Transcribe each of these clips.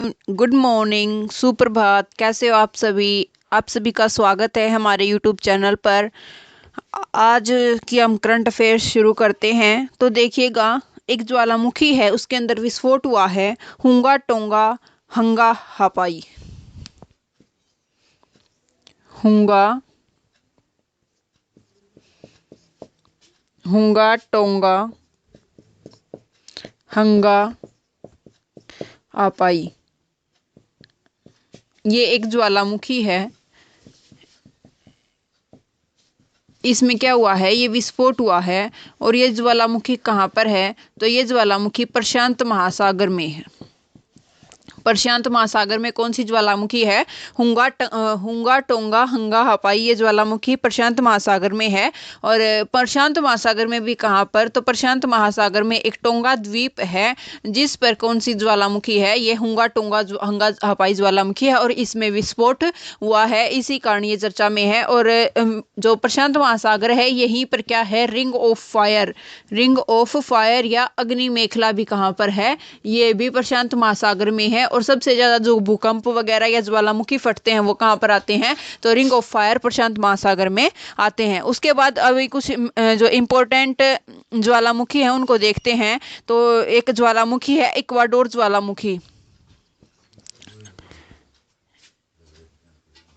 Good morning, सुप्रभात। कैसे हो आप सभी? आप सभी का स्वागत है हमारे यूट्यूब चैनल पर। आज की हम करंट अफेयर्स शुरू करते हैं। तो देखिएगा, एक ज्वालामुखी है, उसके अंदर विस्फोट हुआ है। हुंगा टोंगा हंगा हापाई। हुंगा हुंगा टोंगा हंगा हापाई। ये एक ज्वालामुखी है। इसमें क्या हुआ है? ये विस्फोट हुआ है। और ये ज्वालामुखी कहाँ पर है? तो ये ज्वालामुखी प्रशांत महासागर में है। प्रशांत महासागर में कौन सी ज्वालामुखी है? हुंगा टोंगा हंगा हापाई। ये ज्वालामुखी प्रशांत महासागर में है। और प्रशांत महासागर में भी कहाँ पर? तो प्रशांत महासागर में एक टोंगा द्वीप है, जिस पर कौन सी ज्वालामुखी है? ये हुंगा टोंगा हंगा हापाई ज्वालामुखी है, और इसमें विस्फोट हुआ है। इसी कारण ये चर्चा में है। और जो प्रशांत महासागर है, यहीं पर क्या है? रिंग ऑफ फायर या अग्नि मेखला भी कहाँ पर है? ये भी प्रशांत महासागर में है। और सबसे ज्यादा जो भूकंप वगैरह या ज्वालामुखी फटते हैं वो कहाँ पर आते हैं? तो रिंग ऑफ फायर प्रशांत महासागर में आते हैं। उसके बाद अभी कुछ जो इम्पोर्टेंट ज्वालामुखी है उनको देखते हैं। तो एक ज्वालामुखी है इक्वाडोर ज्वालामुखी।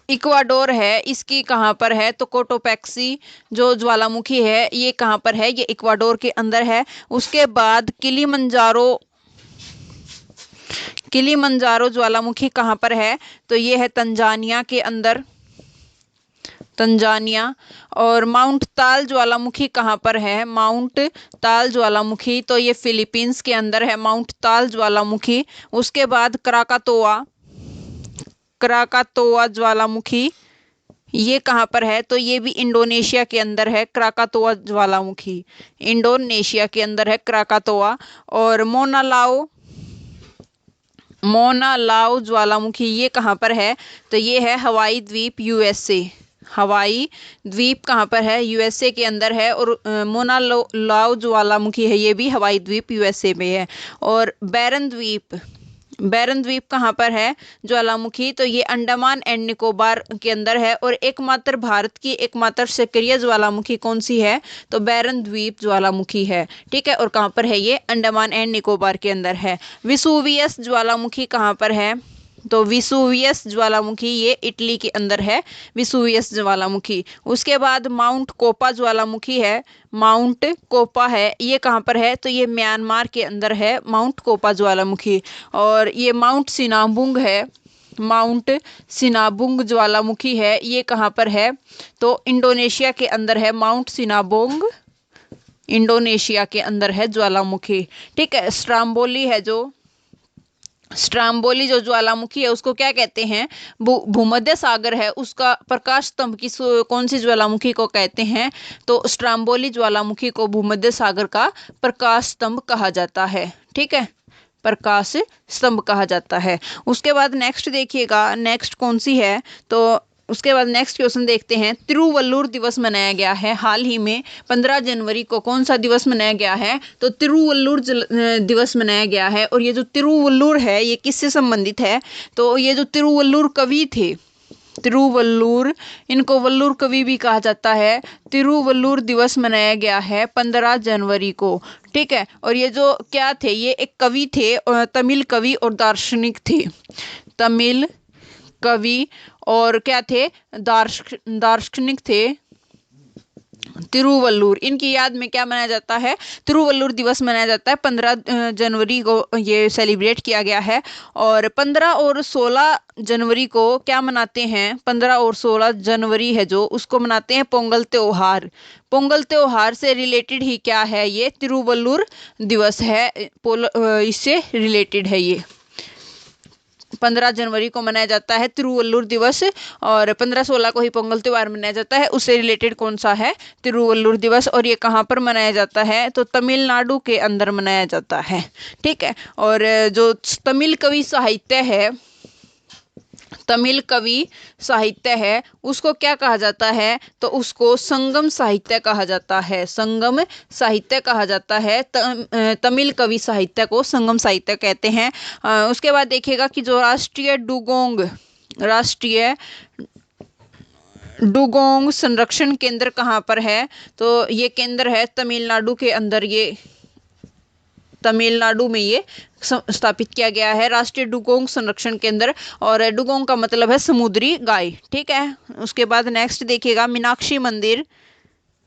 इक्वाडोर है, इसकी कहाँ पर है? तो कोटोपैक्सी जो ज्वालामुखी है, ये कहाँ पर है? ये इक्वाडोर के अंदर है। उसके बाद किलीमंजारो ज्वालामुखी कहाँ पर है? तो ये है तंजानिया के अंदर, तंजानिया। और माउंट ताल ज्वालामुखी कहाँ पर है? माउंट ताल ज्वालामुखी, तो ये फिलीपींस के अंदर है माउंट ताल ज्वालामुखी। उसके बाद क्राकातोआ ज्वालामुखी, ये कहाँ पर है? तो ये भी इंडोनेशिया के अंदर है। क्राकातोआ ज्वालामुखी इंडोनेशिया के अंदर है, क्राकातोआ। और मोना लाओ ज्वालामुखी, ये कहाँ पर है? तो ये है हवाई द्वीप, यूएसए। हवाई द्वीप कहाँ पर है? यूएसए के अंदर है। और लाओ ज्वालामुखी है, ये भी हवाई द्वीप यूएसए में है। और बैरन द्वीप कहाँ पर है ज्वालामुखी? तो ये अंडमान एंड निकोबार के अंदर है। और एकमात्र भारत की एकमात्र सक्रिय ज्वालामुखी कौन सी है? तो बैरन द्वीप ज्वालामुखी है। ठीक है। और कहाँ पर है ये? अंडमान एंड निकोबार के अंदर है। विसुवियस ज्वालामुखी कहाँ पर है? तो विसुवियस ज्वालामुखी ये इटली के अंदर है, विसुवियस ज्वालामुखी। उसके बाद माउंट कोपा ज्वालामुखी है। माउंट कोपा है, ये कहाँ पर है? तो ये म्यांमार के अंदर है, माउंट कोपा ज्वालामुखी। और ये माउंट सिनाबुंग है, माउंट सिनाबुंग ज्वालामुखी है, ये कहाँ पर है? तो इंडोनेशिया के अंदर है, माउंट सिनाबुंग इंडोनेशिया के अंदर है ज्वालामुखी। ठीक है। स्ट्राम्बोली जो ज्वालामुखी है उसको क्या कहते हैं? भूमध्य सागर है, उसका प्रकाश स्तंभ कौन सी ज्वालामुखी को कहते हैं? तो स्ट्राम्बोली ज्वालामुखी को भूमध्य सागर का प्रकाश स्तंभ कहा जाता है। ठीक है, प्रकाश स्तंभ कहा जाता है। उसके बाद नेक्स्ट देखिएगा, नेक्स्ट कौन सी है? तो उसके बाद नेक्स्ट क्वेश्चन देखते हैं। तिरुवल्लुर दिवस मनाया गया है हाल ही में 15 जनवरी को। कौन सा दिवस मनाया गया है? तो तिरुवल्लुर दिवस मनाया गया है। और ये जो तिरुवल्लुर है, ये किससे संबंधित है? तो ये जो तिरुवल्लुर कवि थे, तिरुवल्लुर, इनको वल्लुर कवि भी कहा जाता है। तिरुवल्लुर दिवस मनाया गया है 15 जनवरी को। ठीक है। और ये जो क्या थे? ये एक कवि थे, तमिल कवि और दार्शनिक थे। तमिल कवि और क्या थे? दार्शनिक थे। तिरुवल्लुर, इनकी याद में क्या मनाया जाता है? तिरुवल्लुर दिवस मनाया जाता है। 15 जनवरी को ये सेलिब्रेट किया गया है। और 15 और 16 जनवरी को क्या मनाते हैं? 15 और 16 जनवरी है जो, उसको मनाते हैं पोंगल त्योहार। पोंगल त्योहार से रिलेटेड ही क्या है? ये तिरुवल्लुर दिवस है, इससे रिलेटेड है ये। 15 जनवरी को मनाया जाता है तिरुवल्लुर दिवस। और 15-16 को ही पोंगल त्योहार मनाया जाता है। उससे रिलेटेड कौन सा है? तिरुवल्लुर दिवस। और ये कहाँ पर मनाया जाता है? तो तमिलनाडु के अंदर मनाया जाता है। ठीक है। और जो तमिल कवि साहित्य है, तमिल कवि साहित्य है उसको क्या कहा जाता है, तो उसको संगम साहित्य कहा जाता है। संगम साहित्य कहा जाता है। तमिल कवि साहित्य को संगम साहित्य कहते हैं। उसके बाद देखिएगा कि जो राष्ट्रीय डुगोंग संरक्षण केंद्र कहाँ पर है, तो ये केंद्र है तमिलनाडु के अंदर। ये तमिलनाडु में ये स्थापित किया गया है, राष्ट्रीय डुगोंग संरक्षण केंद्र। और डुगोंग का मतलब है समुद्री गाय। ठीक है। उसके बाद नेक्स्ट देखिएगा मीनाक्षी मंदिर।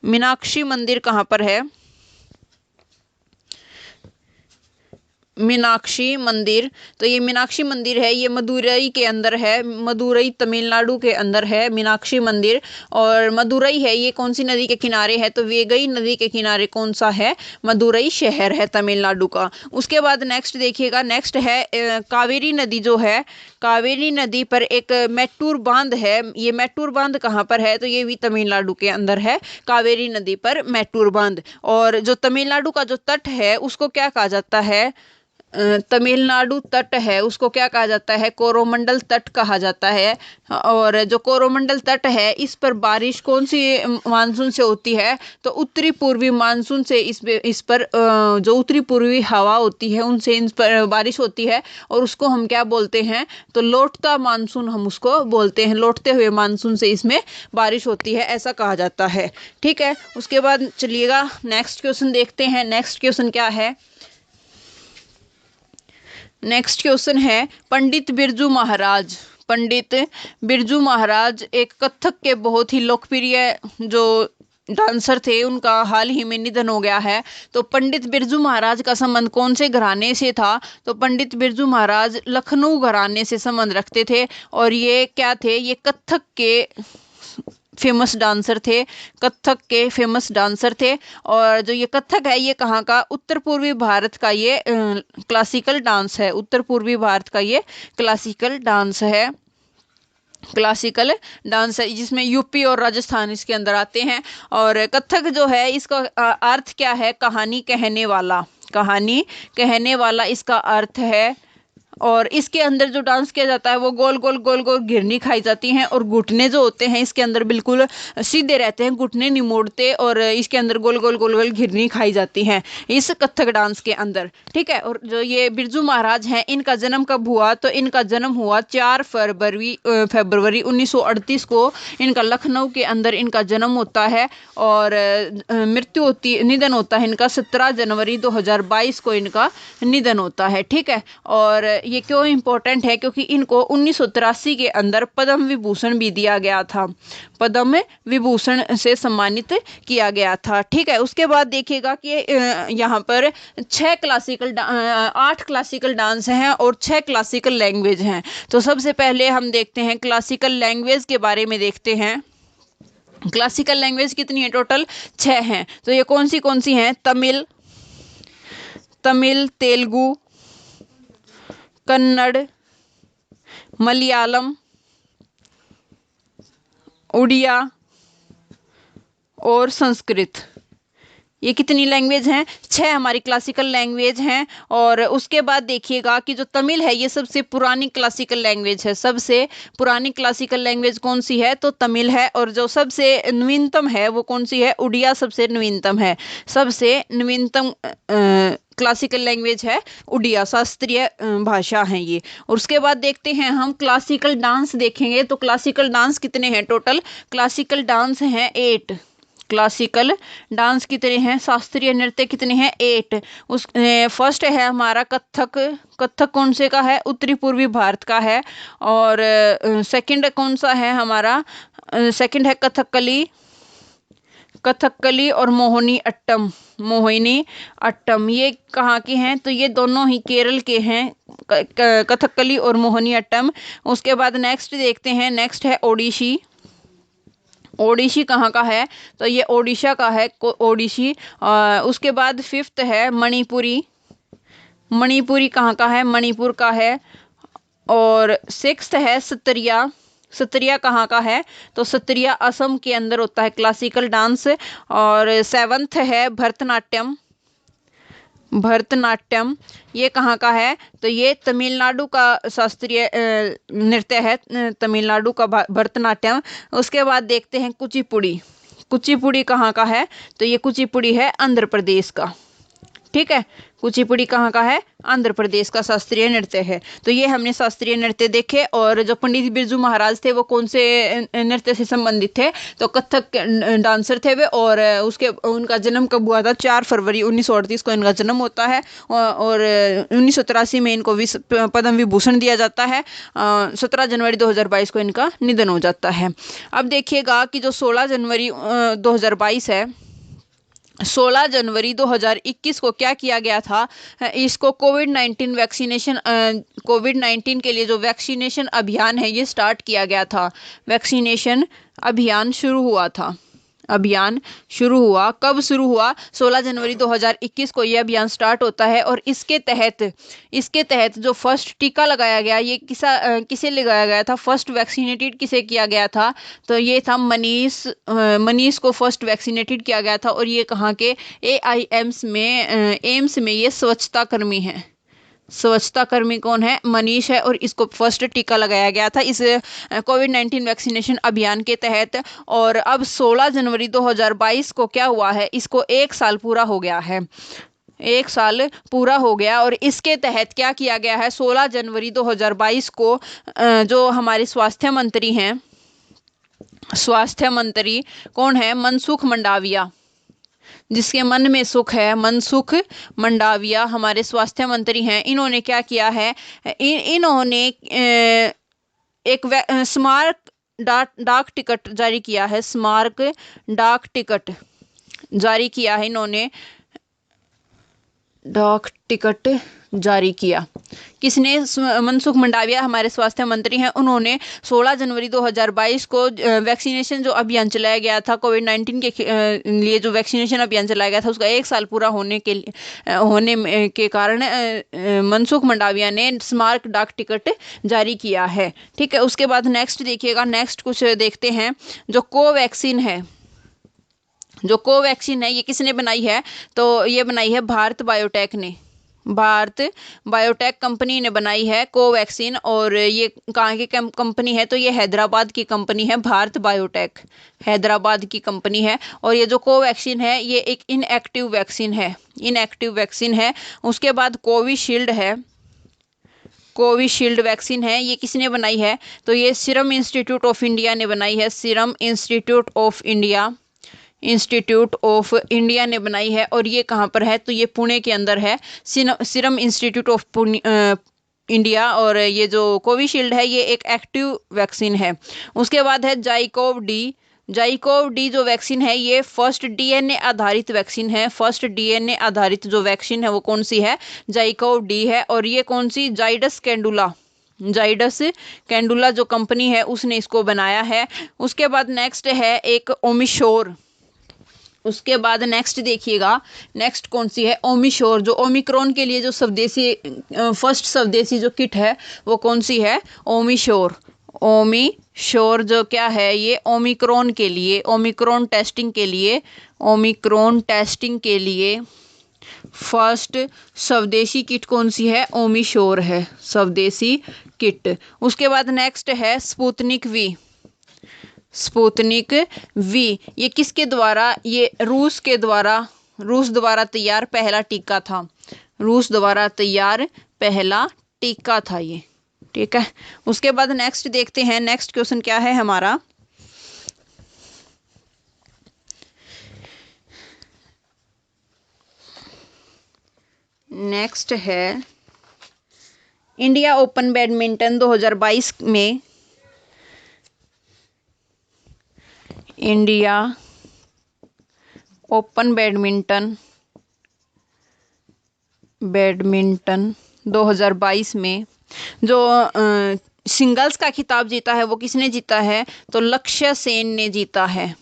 मीनाक्षी मंदिर कहाँ पर है? मीनाक्षी मंदिर, तो ये मीनाक्षी मंदिर है, ये मदुरई के अंदर है। मदुरई तमिलनाडु के अंदर है मीनाक्षी मंदिर। और मदुरई है ये कौन सी नदी के किनारे है, तो वेगई नदी के किनारे कौन सा है? मदुरई शहर है तमिलनाडु का। उसके बाद नेक्स्ट देखिएगा, नेक्स्ट है कावेरी नदी जो है, कावेरी नदी पर एक मैटूर बांध है। ये मैटूर बांध कहाँ पर है, तो ये भी तमिलनाडु के अंदर है, कावेरी नदी पर मैटूर बांध। और जो तमिलनाडु का जो तट है उसको क्या कहा जाता है? तमिलनाडु तट है उसको क्या कहा जाता है? कोरोमंडल तट कहा जाता है। और जो कोरोमंडल तट है इस पर बारिश कौन सी मानसून से होती है, तो उत्तरी पूर्वी मानसून से इस पर जो उत्तरी पूर्वी हवा होती है उनसे इन पर बारिश होती है। और उसको हम क्या बोलते हैं, तो लौटता मानसून हम उसको बोलते हैं। लौटते हुए मानसून से इसमें बारिश होती है, ऐसा कहा जाता है। ठीक है। उसके बाद चलिएगा नेक्स्ट क्वेश्चन देखते हैं। नेक्स्ट क्वेश्चन क्या है? नेक्स्ट क्वेश्चन है पंडित बिरजू महाराज। पंडित बिरजू महाराज एक कथक के बहुत ही लोकप्रिय जो डांसर थे, उनका हाल ही में निधन हो गया है। तो पंडित बिरजू महाराज का संबंध कौन से घराने से था, तो पंडित बिरजू महाराज लखनऊ घराने से संबंध रखते थे। और ये क्या थे? ये कथक के फेमस डांसर थे, कथक के फेमस डांसर थे। और जो ये कथक है ये कहाँ का? उत्तर पूर्वी भारत का ये क्लासिकल डांस है। उत्तर पूर्वी भारत का ये क्लासिकल डांस है। क्लासिकल डांस है जिसमें यूपी और राजस्थान इसके अंदर आते हैं। और कथक जो है इसका अर्थ क्या है? कहानी कहने वाला। कहानी कहने वाला इसका अर्थ है। और इसके अंदर जो डांस किया जाता है वो गोल गोल गोल गोल घिरनी खाई जाती हैं। और घुटने जो होते हैं इसके अंदर बिल्कुल सीधे रहते हैं, घुटने नहीं मोड़ते। और इसके अंदर गोल गोल गोल गोल घिरनी खाई जाती हैं इस कथक डांस के अंदर। ठीक है। और जो ये बिरजू महाराज हैं इनका जन्म कब हुआ, तो इनका जन्म हुआ 4 फरवरी 1938 को। इनका लखनऊ के अंदर इनका जन्म होता है। और निधन होता है इनका 17 जनवरी 2022 को इनका निधन होता है। ठीक है। और ये क्यों इम्पोर्टेंट है, क्योंकि इनको 1983 के अंदर पद्म विभूषण भी दिया गया था। पद्म विभूषण से सम्मानित किया गया था। ठीक है। उसके बाद देखिएगा कि यहाँ पर 8 क्लासिकल डांस हैं और 6 क्लासिकल लैंग्वेज हैं। तो सबसे पहले हम देखते हैं क्लासिकल लैंग्वेज के बारे में देखते हैं। क्लासिकल लैंग्वेज कितनी है? टोटल 6 हैं। तो ये कौन सी हैं? तमिल, तेलुगु, कन्नड़, मलयालम, उड़िया और संस्कृत। ये कितनी लैंग्वेज हैं? 6 हमारी क्लासिकल लैंग्वेज हैं। और उसके बाद देखिएगा कि जो तमिल है ये सबसे पुरानी क्लासिकल लैंग्वेज है। सबसे पुरानी क्लासिकल लैंग्वेज कौन सी है? तो तमिल है। और जो सबसे नवीनतम है वो कौन सी है? उड़िया सबसे नवीनतम है। सबसे नवीनतम क्लासिकल लैंग्वेज है उड़िया, शास्त्रीय भाषा है ये। और उसके बाद देखते हैं हम क्लासिकल डांस देखेंगे। तो क्लासिकल डांस कितने हैं? टोटल क्लासिकल डांस हैं 8। क्लासिकल डांस कितने हैं? शास्त्रीय नृत्य कितने हैं? 8। उस फर्स्ट है हमारा कथक। कथक कौन से का है? उत्तरी पूर्वी भारत का है। और सेकंड कौन सा है हमारा? सेकंड है कथकली और मोहिनी अट्टम। ये कहाँ के हैं? तो ये दोनों ही केरल के हैं, कथकली और मोहिनी अट्टम। उसके बाद नेक्स्ट देखते हैं। नेक्स्ट है ओडिसी। ओडिसी कहाँ का है? तो ये ओडिशा का है ओडिसी। उसके बाद 5th है मणिपुरी। मणिपुरी कहाँ का है? मणिपुर का है। और 6th है सत्रिया। सत्रिया कहाँ का है? तो सत्रिया असम के अंदर होता है क्लासिकल डांस। और 7th है भरतनाट्यम। भरतनाट्यम ये कहाँ का है? तो ये तमिलनाडु का शास्त्रीय नृत्य है, तमिलनाडु का भरतनाट्यम। उसके बाद देखते हैं कुचिपुड़ी। कुचिपुड़ी कहाँ का है? तो ये कुचिपुड़ी है आंध्र प्रदेश का। ठीक है, कुचिपुड़ी कहाँ का है? आंध्र प्रदेश का शास्त्रीय नृत्य है। तो ये हमने शास्त्रीय नृत्य देखे। और जो पंडित बिरजू महाराज थे वो कौन से नृत्य से संबंधित थे? तो कथक डांसर थे वे। और उसके उनका जन्म कब हुआ था? 4 फरवरी 1938 को इनका जन्म होता है। और 1983 में इनको पद्म विभूषण दिया जाता है। 17 जनवरी 2022 को इनका निधन हो जाता है। अब देखिएगा कि जो 16 जनवरी 2022 है, 16 जनवरी 2021 को क्या किया गया था? इसको कोविड-19 वैक्सीनेशन, कोविड-19 के लिए जो वैक्सीनेशन अभियान है ये स्टार्ट किया गया था। वैक्सीनेशन अभियान शुरू हुआ था। अभियान शुरू हुआ, कब शुरू हुआ? 16 जनवरी 2021 को ये अभियान स्टार्ट होता है। और इसके तहत जो फर्स्ट टीका लगाया गया, ये किसे लगाया गया था? फर्स्ट वैक्सीनेटेड किसे किया गया था? तो ये था मनीष को फर्स्ट वैक्सीनेटेड किया गया था। और ये कहाँ के? एम्स में ये स्वच्छता कर्मी है। स्वच्छता कर्मी कौन है? मनीष है। और इसको फर्स्ट टीका लगाया गया था इस कोविड-19 वैक्सीनेशन अभियान के तहत। और अब 16 जनवरी 2022 को क्या हुआ है? इसको 1 साल पूरा हो गया है। 1 साल पूरा हो गया। और इसके तहत क्या किया गया है? 16 जनवरी 2022 को जो हमारे स्वास्थ्य मंत्री हैं, स्वास्थ्य मंत्री कौन है? मनसुख मंडाविया। जिसके मन में सुख है, मनसुख मंडाविया हमारे स्वास्थ्य मंत्री हैं। इन्होंने क्या किया है? इन्होंने एक स्मारक डाक टिकट जारी किया है। स्मारक डाक टिकट जारी किया है इन्होंने। डाक टिकट जारी किया किसने? मनसुख मंडाविया हमारे स्वास्थ्य मंत्री हैं। उन्होंने 16 जनवरी 2022 को वैक्सीनेशन जो अभियान चलाया गया था, कोविड-19 के लिए जो वैक्सीनेशन अभियान चलाया गया था, उसका 1 साल पूरा होने के कारण मनसुख मंडाविया ने स्मारक डाक टिकट जारी किया है। ठीक है, उसके बाद नेक्स्ट देखिएगा। नेक्स्ट कुछ देखते हैं। जो कोवैक्सीन है, जो कोवैक्सीन है ये किसने बनाई है? तो ये बनाई है भारत बायोटेक ने। भारत बायोटेक कंपनी ने बनाई है कोवैक्सीन। और ये कहाँ की कंपनी है? तो ये हैदराबाद की कंपनी है। भारत बायोटेक हैदराबाद की कंपनी है। और ये जो कोवैक्सीन है ये एक इनएक्टिव वैक्सीन है। इनएक्टिव वैक्सीन है। उसके बाद कोविशील्ड है। कोविशील्ड वैक्सीन है, ये किसने बनाई है? तो ये सीरम इंस्टीट्यूट ऑफ इंडिया ने बनाई है। सीरम इंस्टीट्यूट ऑफ इंडिया ने बनाई है। और ये कहाँ पर है? तो ये पुणे के अंदर है, सीरम इंस्टीट्यूट ऑफ इंडिया। और ये जो कोविशील्ड है ये एक एक्टिव वैक्सीन है। उसके बाद है जाइकोव डी। जाइकोव डी जो वैक्सीन है ये फर्स्ट डीएनए आधारित वैक्सीन है। फर्स्ट डीएनए आधारित जो वैक्सीन है वो कौन सी है? जाइकोव डी है। और ये कौन सी? जाइडस कैंडुला जो कंपनी है उसने इसको बनाया है। उसके बाद नेक्स्ट है एक ओमिशोर। उसके बाद नेक्स्ट देखिएगा, नेक्स्ट कौन सी है? ओमिशोर। जो ओमिक्रॉन के लिए जो स्वदेशी फर्स्ट स्वदेशी जो किट है वो कौन सी है? ओमिशोर। ओमिशोर जो क्या है? ये ओमिक्रॉन के लिए, ओमिक्रॉन टेस्टिंग के लिए फर्स्ट स्वदेशी किट कौन सी है? ओमिशोर है स्वदेशी किट। उसके बाद नेक्स्ट है स्पुतनिक वी। स्पुतनिक वी ये किसके द्वारा? ये रूस द्वारा तैयार पहला टीका था। रूस द्वारा तैयार पहला टीका था ये। ठीक है, उसके बाद नेक्स्ट देखते हैं। नेक्स्ट क्वेश्चन क्या है हमारा? नेक्स्ट है इंडिया ओपन बैडमिंटन 2022 में इंडिया ओपन बैडमिंटन 2022 में जो सिंगल्स का खिताब जीता है वो किसने जीता है? तो लक्ष्य सेन ने जीता है।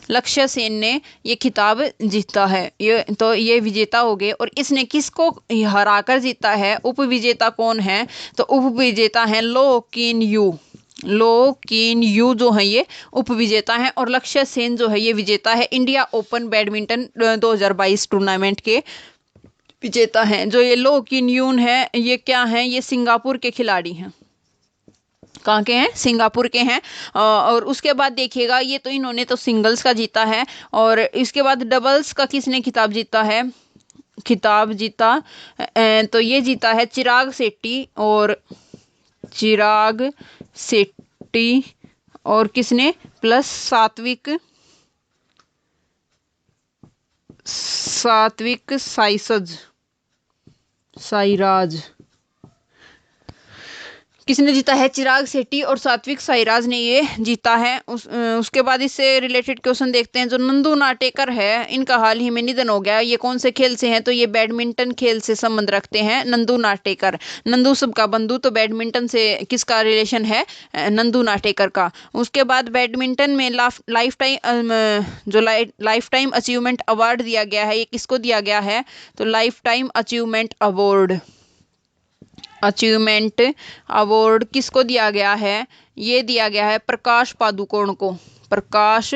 लक्ष्य सेन ने ये खिताब जीता है। ये विजेता हो गए। और इसने किसको हराकर जीता है? उप विजेता कौन है? तो उप विजेता है लो किन यू जो है ये उप विजेता है। और लक्ष्य सेन जो है ये विजेता है इंडिया ओपन बैडमिंटन 2022 टूर्नामेंट के विजेता हैं। जो ये लो किन यून है ये क्या हैं, ये सिंगापुर के खिलाड़ी हैं। कहाँ के हैं, सिंगापुर के हैं। और उसके बाद देखिएगा, ये तो इन्होंने तो सिंगल्स का जीता है। और इसके बाद डबल्स का किसने खिताब जीता है, खिताब जीता तो ये जीता है चिराग शेट्टी। और चिराग शेट्टी और किसने, प्लस सात्विक साईराज किसने जीता है, चिराग शेट्टी और सात्विक साईराज ने ये जीता है। उसके बाद इससे रिलेटेड क्वेश्चन देखते हैं। जो नंदू नाटेकर है, इनका हाल ही में निधन हो गया। ये कौन से खेल से हैं, तो ये बैडमिंटन खेल से संबंध रखते हैं नंदू नाटेकर। नंदू सबका बंधु, तो बैडमिंटन से किसका रिलेशन है, नंदू नाटेकर का। उसके बाद बैडमिंटन में लाइफ टाइम अचीवमेंट अवार्ड दिया गया है, ये किसको दिया गया है, तो लाइफ टाइम अचीवमेंट अवार्ड किसको दिया गया है, ये दिया गया है प्रकाश पादुकोण को। प्रकाश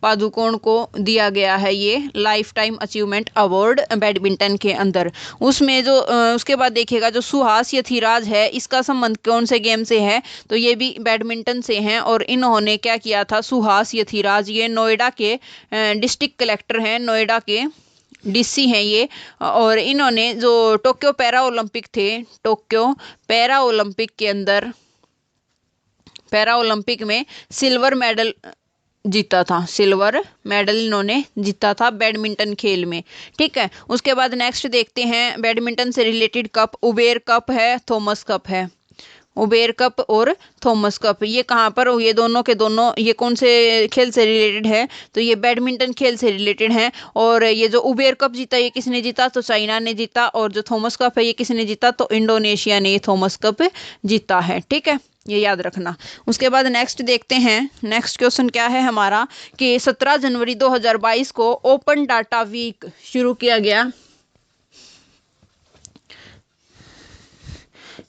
पादुकोण को दिया गया है ये life time achievement award badminton के अंदर। उसमें जो उसके बाद देखिएगा, जो सुहास यथिराज है, इसका संबंध कौन से गेम से है, तो ये भी बैडमिंटन से हैं। और इन्होंने क्या किया था, सुहास यथिराज ये नोएडा के डिस्ट्रिक्ट कलेक्टर हैं, नोएडा के डीसी हैं ये। और इन्होंने जो टोक्यो पैरा ओलंपिक थे, टोक्यो पैरा ओलंपिक के अंदर, पैरा ओलंपिक में सिल्वर मेडल जीता था, सिल्वर मेडल इन्होंने जीता था बैडमिंटन खेल में। ठीक है, उसके बाद नेक्स्ट देखते हैं बैडमिंटन से रिलेटेड कप। उबेर कप है, थॉमस कप है। उबेर कप और थॉमस कप ये कहाँ पर, ये दोनों के दोनों ये कौन से खेल से रिलेटेड है, तो ये बैडमिंटन खेल से रिलेटेड हैं। और ये जो उबेर कप जीता ये किसने जीता, तो चाइना ने जीता। और जो थॉमस कप है ये किसने जीता, तो इंडोनेशिया ने ये थॉमस कप जीता है। ठीक है, ये याद रखना। उसके बाद नेक्स्ट देखते हैं, नेक्स्ट क्वेश्चन क्या है हमारा, कि 17 जनवरी 2022 को ओपन डाटा वीक शुरू किया गया।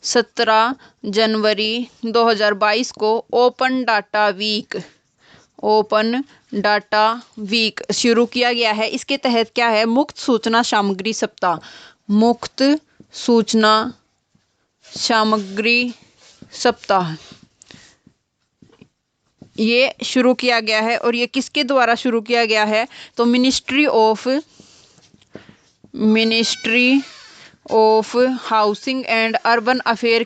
17 जनवरी 2022 को ओपन डाटा वीक शुरू किया गया है। इसके तहत क्या है, मुक्त सूचना सामग्री सप्ताह, मुक्त सूचना सामग्री सप्ताह ये शुरू किया गया है। और ये किसके द्वारा शुरू किया गया है, तो ministry of housing and urban affair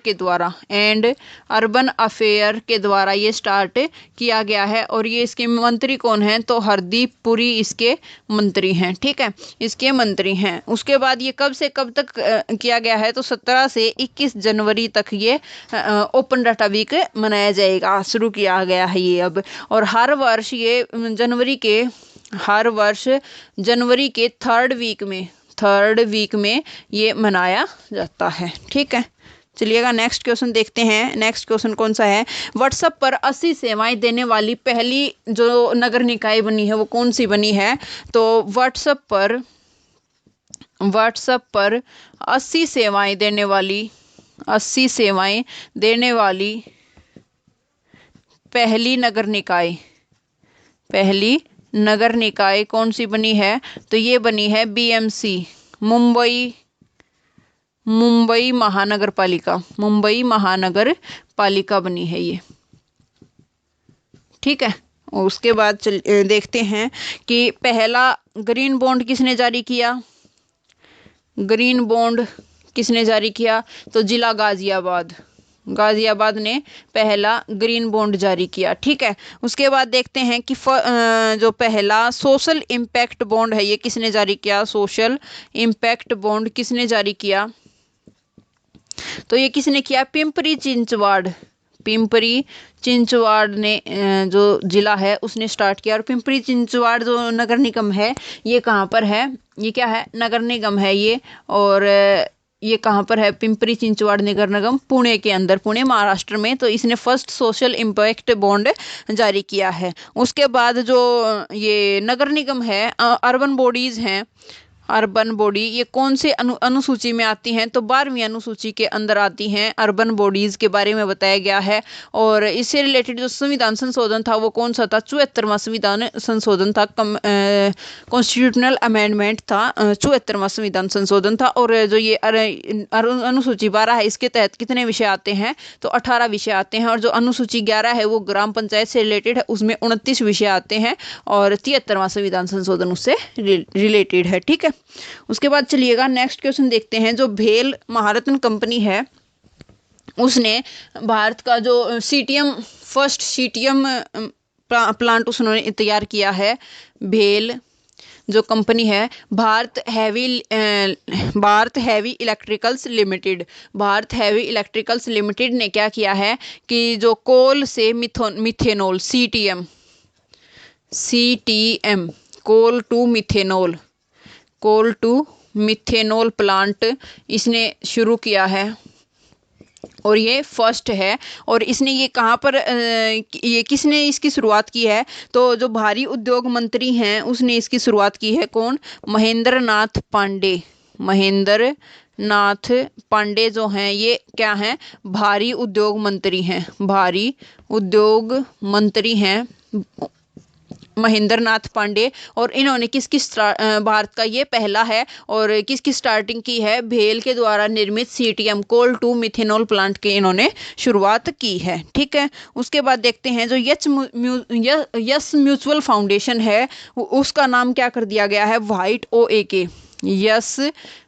के द्वारा ये स्टार्ट किया गया है। और ये इसके मंत्री कौन हैं, तो हरदीप पुरी इसके मंत्री हैं। ठीक है, इसके मंत्री हैं। उसके बाद ये कब से कब तक किया गया है, तो 17 से 21 जनवरी तक ये ओपन डाटा वीक मनाया जाएगा, शुरू किया गया है ये अब। और हर वर्ष जनवरी के थर्ड वीक में ये मनाया जाता है। ठीक है, चलिएगा नेक्स्ट क्वेश्चन देखते हैं। नेक्स्ट क्वेश्चन कौन सा है, व्हाट्सएप पर 80 सेवाएं देने वाली पहली जो नगर निकाय बनी है वो कौन सी बनी है, तो व्हाट्सएप पर 80 सेवाएं देने वाली पहली नगर निकाय कौन सी बनी है, तो ये बनी है बीएमसी, मुंबई महानगर पालिका बनी है ये। ठीक है, उसके बाद देखते हैं कि पहला ग्रीन बॉन्ड किसने जारी किया, तो जिला गाजियाबाद ने पहला ग्रीन बॉन्ड जारी किया। ठीक है, उसके बाद देखते हैं कि जो पहला सोशल इम्पैक्ट बॉन्ड है ये किसने जारी किया, सोशल इम्पैक्ट बॉन्ड किसने जारी किया, तो ये किसने किया, पिंपरी चिंचवाड़ ने जो जिला है उसने स्टार्ट किया। और पिंपरी चिंचवाड़ जो नगर निगम है ये कहाँ पर है, ये क्या है, नगर निगम है ये। और ये कहाँ पर है, पिंपरी चिंचवाड़ नगर निगम पुणे के अंदर, पुणे महाराष्ट्र में। तो इसने फर्स्ट सोशल इम्पैक्ट बॉन्ड जारी किया है। उसके बाद जो ये नगर निगम है, अर्बन बॉडीज हैं, अर्बन बॉडी ये कौन से अनुसूची में आती हैं? तो 12वीं अनुसूची के अंदर आती हैं। अर्बन बॉडीज के बारे में बताया गया है। और इससे रिलेटेड जो संविधान संशोधन था वो कौन सा था? 74वां संविधान संशोधन था। कॉन्स्टिट्यूशनल अमेंडमेंट था। 74वां संविधान संशोधन था। और जो ये अनुसूची 12 है इसके तहत कितने विषय आते हैं? तो 18 विषय आते हैं। और जो अनुसूची 11 है वो ग्राम पंचायत से रिलेटेड है, उसमें 29 विषय आते हैं। और 73वां संविधान संशोधन उससे रिलेटेड है। ठीक है, उसके बाद चलिएगा नेक्स्ट क्वेश्चन देखते हैं। जो भेल महारत्न कंपनी है उसने भारत का जो सीटीएम फर्स्ट सीटीएम प्लांट उसने तैयार किया है। भेल जो कंपनी है Bharat heavy electricals limited, Bharat heavy electricals limited ने क्या किया है कि जो कोल से methanol CTM coal to methanol plant इसने शुरू किया है। और ये फर्स्ट है। और इसने ये कहाँ पर ये किसने इसकी शुरुआत की है? तो जो भारी उद्योग मंत्री हैं उसने इसकी शुरुआत की है। कौन? महेंद्र नाथ पांडे जो हैं ये क्या हैं? भारी उद्योग मंत्री हैं महेंद्र नाथ पांडे। और इन्होंने भारत का ये पहला है और किसकी स्टार्टिंग की है? भेल के द्वारा निर्मित CTM coal to methanol plant की इन्होंने शुरुआत की है। ठीक है, उसके बाद देखते हैं जो यस म्यूचुअल फाउंडेशन है उसका नाम क्या कर दिया गया है? White OAK। Yes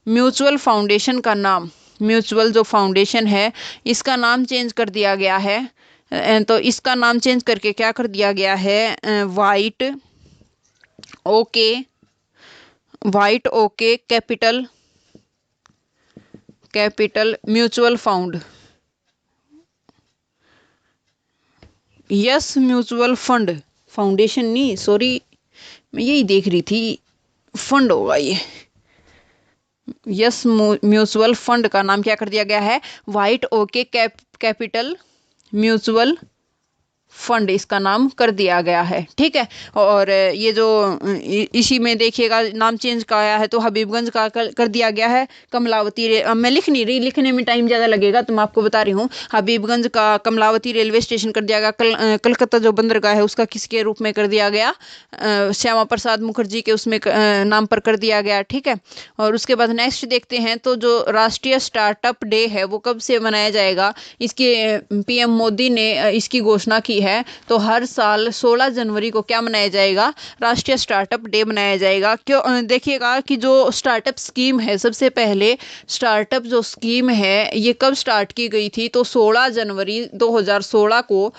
mutual foundation का नाम, म्यूचुअल जो फाउंडेशन है इसका नाम चेंज कर दिया गया है। तो इसका नाम चेंज करके क्या कर दिया गया है? White okay capital mutual fund, yes mutual fund foundation नहीं, सॉरी मैं यही देख रही थी, फंड होगा ये। यस म्यूचुअल फंड का नाम क्या कर दिया गया है? White okay capital mutual fund इसका नाम कर दिया गया है। ठीक है, और ये जो इसी में देखिएगा नाम चेंज किया है तो हबीबगंज का कर दिया गया है कमलावती मैं लिख नहीं रही, लिखने में टाइम ज़्यादा लगेगा तो मैं आपको बता रही हूँ। हबीबगंज का कमलावती रेलवे स्टेशन कर दिया गया। कलकत्ता जो बंदरगाह है उसका किसके रूप में कर दिया गया? श्यामा प्रसाद मुखर्जी के उसमें नाम पर कर दिया गया। ठीक है, और उसके बाद नेक्स्ट देखते हैं तो जो राष्ट्रीय स्टार्टअप डे है वो कब से मनाया जाएगा? इसके PM मोदी ने इसकी घोषणा की है। तो हर साल 16 जनवरी को क्या मनाया जाएगा? राष्ट्रीय स्टार्टअप डे मनाया जाएगा। क्यों? देखिएगा कि जो स्टार्टअप स्कीम है, सबसे पहले स्टार्टअप जो स्कीम है ये कब स्टार्ट की गई थी? तो 16 जनवरी 2016 को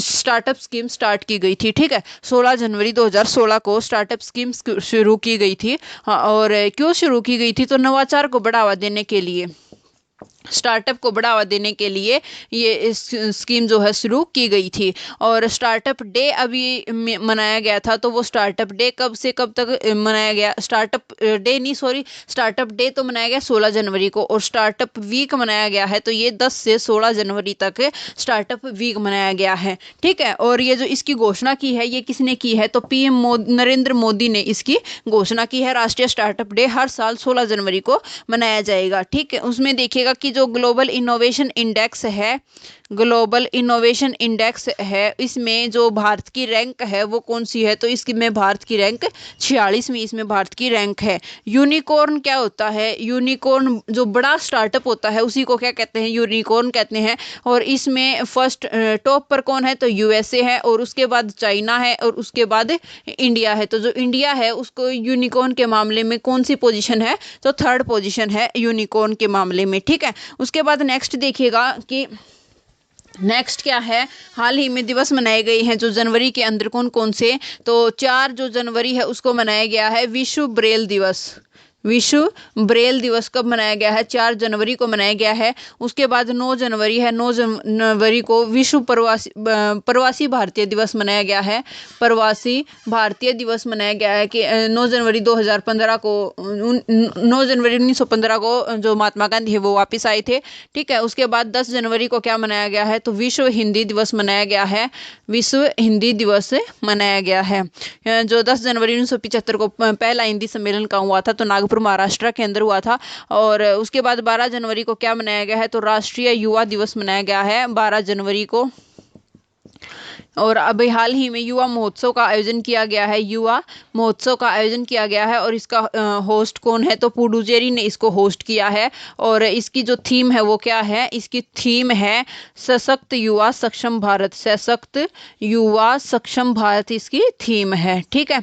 स्टार्टअप स्कीम स्टार्ट की गई थी। ठीक है, 16 जनवरी 2016 को स्टार्टअप स्कीम शुरू की गई थी। और क्यों शुरू की गई थी? तो नवाचार को बढ़ावा देने के लिए, स्टार्टअप को बढ़ावा देने के लिए ये स्कीम जो है शुरू की गई थी। और स्टार्टअप डे अभी मनाया गया था। तो वो स्टार्टअप डे कब से कब तक मनाया गया? स्टार्टअप डे तो मनाया गया 16 जनवरी को। और स्टार्टअप वीक मनाया गया है तो ये 10 से 16 जनवरी तक स्टार्टअप वीक मनाया गया है। ठीक है, और ये जो इसकी घोषणा की है ये किसने की है? तो PM नरेंद्र मोदी ने इसकी घोषणा की है। राष्ट्रीय स्टार्टअप डे हर साल 16 जनवरी को मनाया जाएगा। ठीक है, उसमें देखिएगा कि जो ग्लोबल इनोवेशन इंडेक्स है इसमें जो भारत की रैंक है वो कौन सी है? तो इसमें भारत की रैंक 46वीं इसमें भारत की रैंक है। यूनिकॉर्न क्या होता है? यूनिकॉर्न जो बड़ा स्टार्टअप होता है उसी को क्या कहते हैं? यूनिकॉर्न कहते हैं। और इसमें फर्स्ट टॉप पर कौन है? तो USA है, और उसके बाद चाइना है, और उसके बाद इंडिया है। तो जो इंडिया है उसको यूनिकॉर्न के मामले में कौन सी पोजीशन है? तो 3rd पोजीशन है यूनिकॉर्न के मामले में। ठीक है, उसके बाद नेक्स्ट देखिएगा कि नेक्स्ट क्या है? हाल ही में दिवस मनाए गए हैं जो जनवरी के अंदर कौन कौन से? तो 4 जो जनवरी है उसको मनाया गया है विश्व ब्रेल दिवस। विश्व ब्रेल दिवस कब मनाया गया है? 4 जनवरी को मनाया गया है। उसके बाद 9 जनवरी है, 9 जनवरी को विश्व प्रवासी भारतीय दिवस मनाया गया है। प्रवासी भारतीय दिवस मनाया गया है कि 9 जनवरी 2015 को 9 जनवरी 1915 को जो महात्मा गांधी है वो वापस आए थे। ठीक है, उसके बाद 10 जनवरी को क्या मनाया गया है? तो विश्व हिंदी दिवस मनाया गया है। विश्व हिंदी दिवस मनाया गया है। जो 10 जनवरी 1975 को पहला हिंदी सम्मेलन का हुआ था, तो नागपुर महाराष्ट्र के अंदर हुआ था। और उसके बाद 12 जनवरी को क्या मनाया गया है? तो राष्ट्रीय युवा दिवस मनाया गया है 12 जनवरी को। और अभी हाल ही में युवा महोत्सव का आयोजन किया गया है। युवा महोत्सव का आयोजन किया गया है और इसका होस्ट कौन है? तो पुडुचेरी ने इसको होस्ट किया है। और इसकी जो थीम है वो क्या है? इसकी थीम है सशक्त युवा सक्षम भारत। सशक्त युवा सक्षम भारत इसकी थीम है। ठीक है,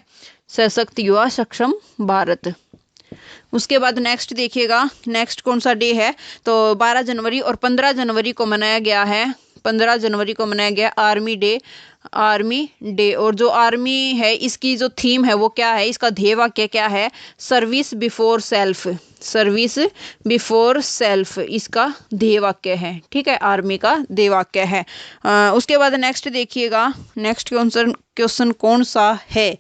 सशक्त युवा सक्षम भारत। उसके बाद नेक्स्ट देखिएगा, नेक्स्ट कौन सा डे है? तो 12 जनवरी और 15 जनवरी को मनाया गया है। 15 जनवरी को मनाया गया आर्मी डे। Army day. और जो आर्मी है इसकी जो थीम है वो क्या है? इसका ध्येय वाक्य क्या है? Service before self. Service before self इसका ध्येय वाक्य है। ठीक है, आर्मी का ध्येय वाक्य है। उसके बाद नेक्स्ट देखिएगा, नेक्स्ट क्वेश्चन कौन सा है?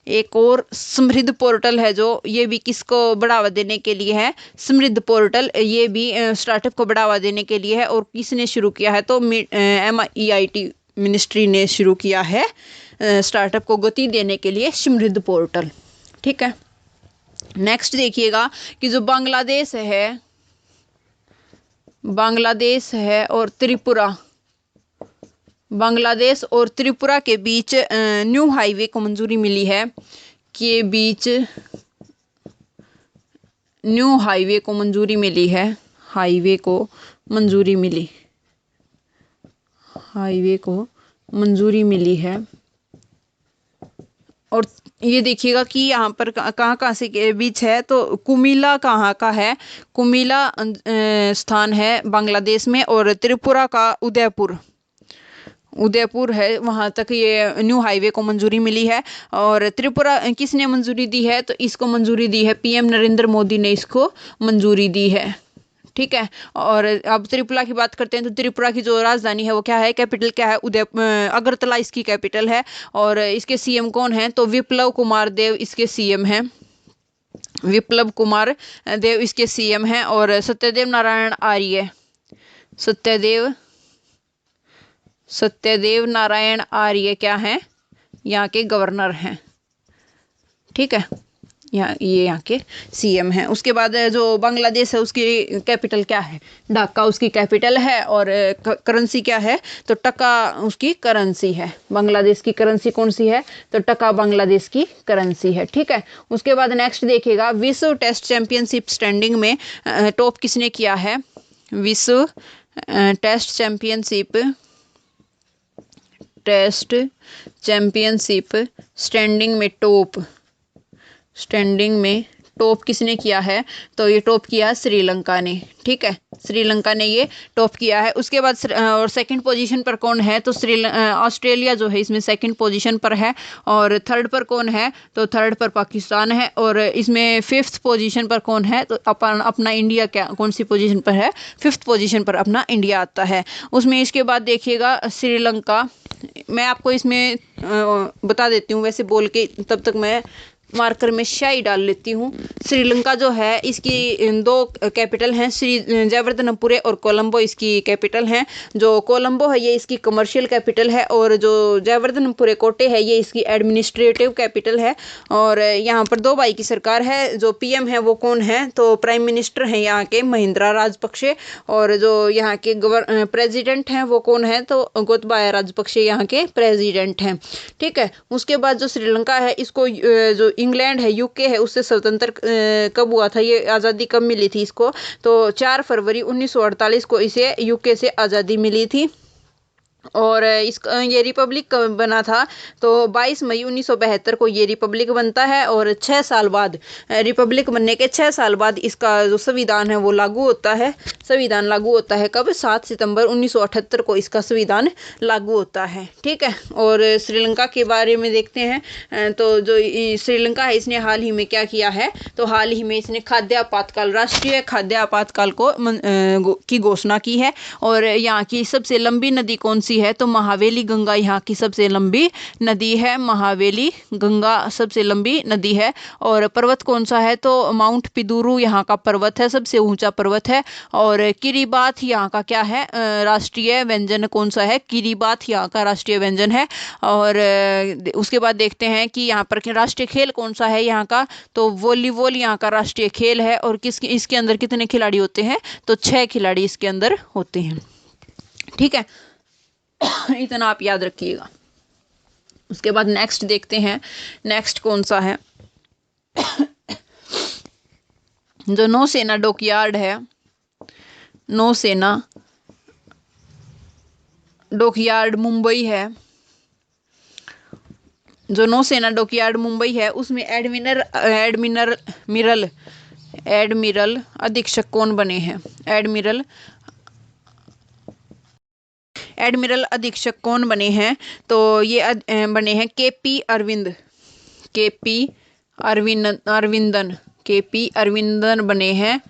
एक और समृद्ध पोर्टल है जो ये भी किसको बढ़ावा देने के लिए है? समृद्ध पोर्टल ये भी स्टार्टअप को बढ़ावा देने के लिए है। और किसने शुरू किया है? तो MIT मिनिस्ट्री ने शुरू किया है स्टार्टअप को गति देने के लिए समृद्ध पोर्टल। ठीक है, नेक्स्ट देखिएगा कि जो बांग्लादेश है और त्रिपुरा, बांग्लादेश और त्रिपुरा के बीच न्यू हाईवे को मंजूरी मिली है। के बीच न्यू हाईवे को मंजूरी मिली है। हाईवे को मंजूरी मिली, हाईवे को मंजूरी मिली है। और ये देखिएगा कि यहाँ पर कहाँ से के बीच है? तो कुमिला कहाँ का है? कुमिला स्थान है बांग्लादेश में। और त्रिपुरा का उदयपुर है, वहाँ तक ये न्यू हाईवे को मंजूरी मिली है। और त्रिपुरा किसने मंजूरी दी है? तो इसको मंजूरी दी है PM नरेंद्र मोदी ने इसको मंजूरी दी है। ठीक है, और अब त्रिपुरा की बात करते हैं। तो त्रिपुरा की जो राजधानी है वो क्या है? कैपिटल क्या है? अगरतला इसकी कैपिटल है। और इसके CM कौन है? तो विप्लव कुमार देव इसके CM हैं। विप्लव कुमार देव इसके CM हैं। और सत्यदेव नारायण आर्य, सत्यदेव नारायण आर्य क्या है? यहाँ के गवर्नर हैं। ठीक है, यहाँ के CM हैं। उसके बाद जो बांग्लादेश है उसकी कैपिटल क्या है? ढाका उसकी कैपिटल है। और करेंसी क्या है? तो टका उसकी करेंसी है। बांग्लादेश की करेंसी कौन सी है? तो टका बांग्लादेश की करेंसी है। ठीक है, उसके बाद नेक्स्ट देखिएगा, विश्व टेस्ट चैंपियनशिप स्टैंडिंग में टॉप किसने किया है? विश्व टेस्ट चैंपियनशिप स्टैंडिंग में टॉप किसने किया है? तो ये टॉप किया श्रीलंका ने। ठीक है, श्रीलंका ने ये टॉप किया है। उसके बाद और सेकंड पोजीशन पर कौन है? तो ऑस्ट्रेलिया जो है इसमें सेकंड पोजीशन पर है। और थर्ड पर कौन है? तो थर्ड पर पाकिस्तान है। और इसमें फिफ्थ पोजीशन पर कौन है? तो अपना इंडिया क्या कौन सी पोजीशन पर है? फिफ्थ पोजीशन पर अपना इंडिया आता है उसमें। इसके बाद देखिएगा श्रीलंका, मैं आपको इसमें बता देती हूँ वैसे बोल के, तब तक मैं मार्कर में स्याही डाल लेती हूँ। श्रीलंका जो है इसकी 2 कैपिटल हैं, जयवर्धनपुरे और कोलंबो इसकी कैपिटल हैं। जो कोलंबो है ये इसकी कमर्शियल कैपिटल है। और जो जयवर्धनपुरे कोटे है ये इसकी एडमिनिस्ट्रेटिव कैपिटल है। और यहाँ पर 2 भाई की सरकार है। जो PM है वो कौन है? तो प्राइम मिनिस्टर हैं यहाँ के महिंद्रा राजपक्षे। और जो यहाँ के प्रेसिडेंट हैं वो कौन है? तो गोतबाया राजपक्षे यहाँ के प्रेसिडेंट हैं। ठीक है, उसके बाद जो श्रीलंका है इसको जो इंग्लैंड है, UK है, उससे स्वतंत्र कब हुआ था? ये आज़ादी कब मिली थी इसको? तो 4 फरवरी 1948 को इसे UK से आज़ादी मिली थी। और इसका ये रिपब्लिक कब बना था, तो 22 मई 1972 को ये रिपब्लिक बनता है। और 6 साल बाद, रिपब्लिक बनने के 6 साल बाद इसका जो संविधान है वो लागू होता है। संविधान लागू होता है कब? 7 सितंबर 1978 को इसका संविधान लागू होता है। ठीक है। और श्रीलंका के बारे में देखते हैं। तो जो श्रीलंका है इसने हाल ही में क्या किया है, तो हाल ही में इसने खाद्य आपातकाल, राष्ट्रीय खाद्य आपातकाल की घोषणा की है। और यहाँ की सबसे लंबी नदी कौन सी है, तो महावेली गंगा यहाँ की सबसे लंबी नदी है। महावेली गंगा सबसे लंबी नदी है। और पर्वत कौन सा है, तो माउंट पिदुरु यहाँ का पर्वत है, सबसे ऊंचा पर्वत है। और किरीबात यहाँ का क्या है, राष्ट्रीय व्यंजन कौन सा है, किरीबात यहाँ का राष्ट्रीय व्यंजन है। और उसके बाद देखते हैं कि यहाँ पर राष्ट्रीय खेल कौन सा है यहाँ का, तो वॉलीबॉल यहाँ का राष्ट्रीय खेल है। और इसके अंदर कितने खिलाड़ी होते हैं, तो 6 खिलाड़ी इसके अंदर होते हैं। ठीक है। इतना आप याद रखिएगा। उसके बाद नेक्स्ट देखते हैं, नेक्स्ट कौन सा है, जो नौसेना डॉकयार्ड है, नौसेना डॉकयार्ड मुंबई है। जो नौसेना डॉकयार्ड मुंबई है उसमें एडमिरल अधीक्षक कौन बने हैं, एडमिरल अधीक्षक कौन बने हैं, तो ये बने हैं केपी अरविंदन बने हैं।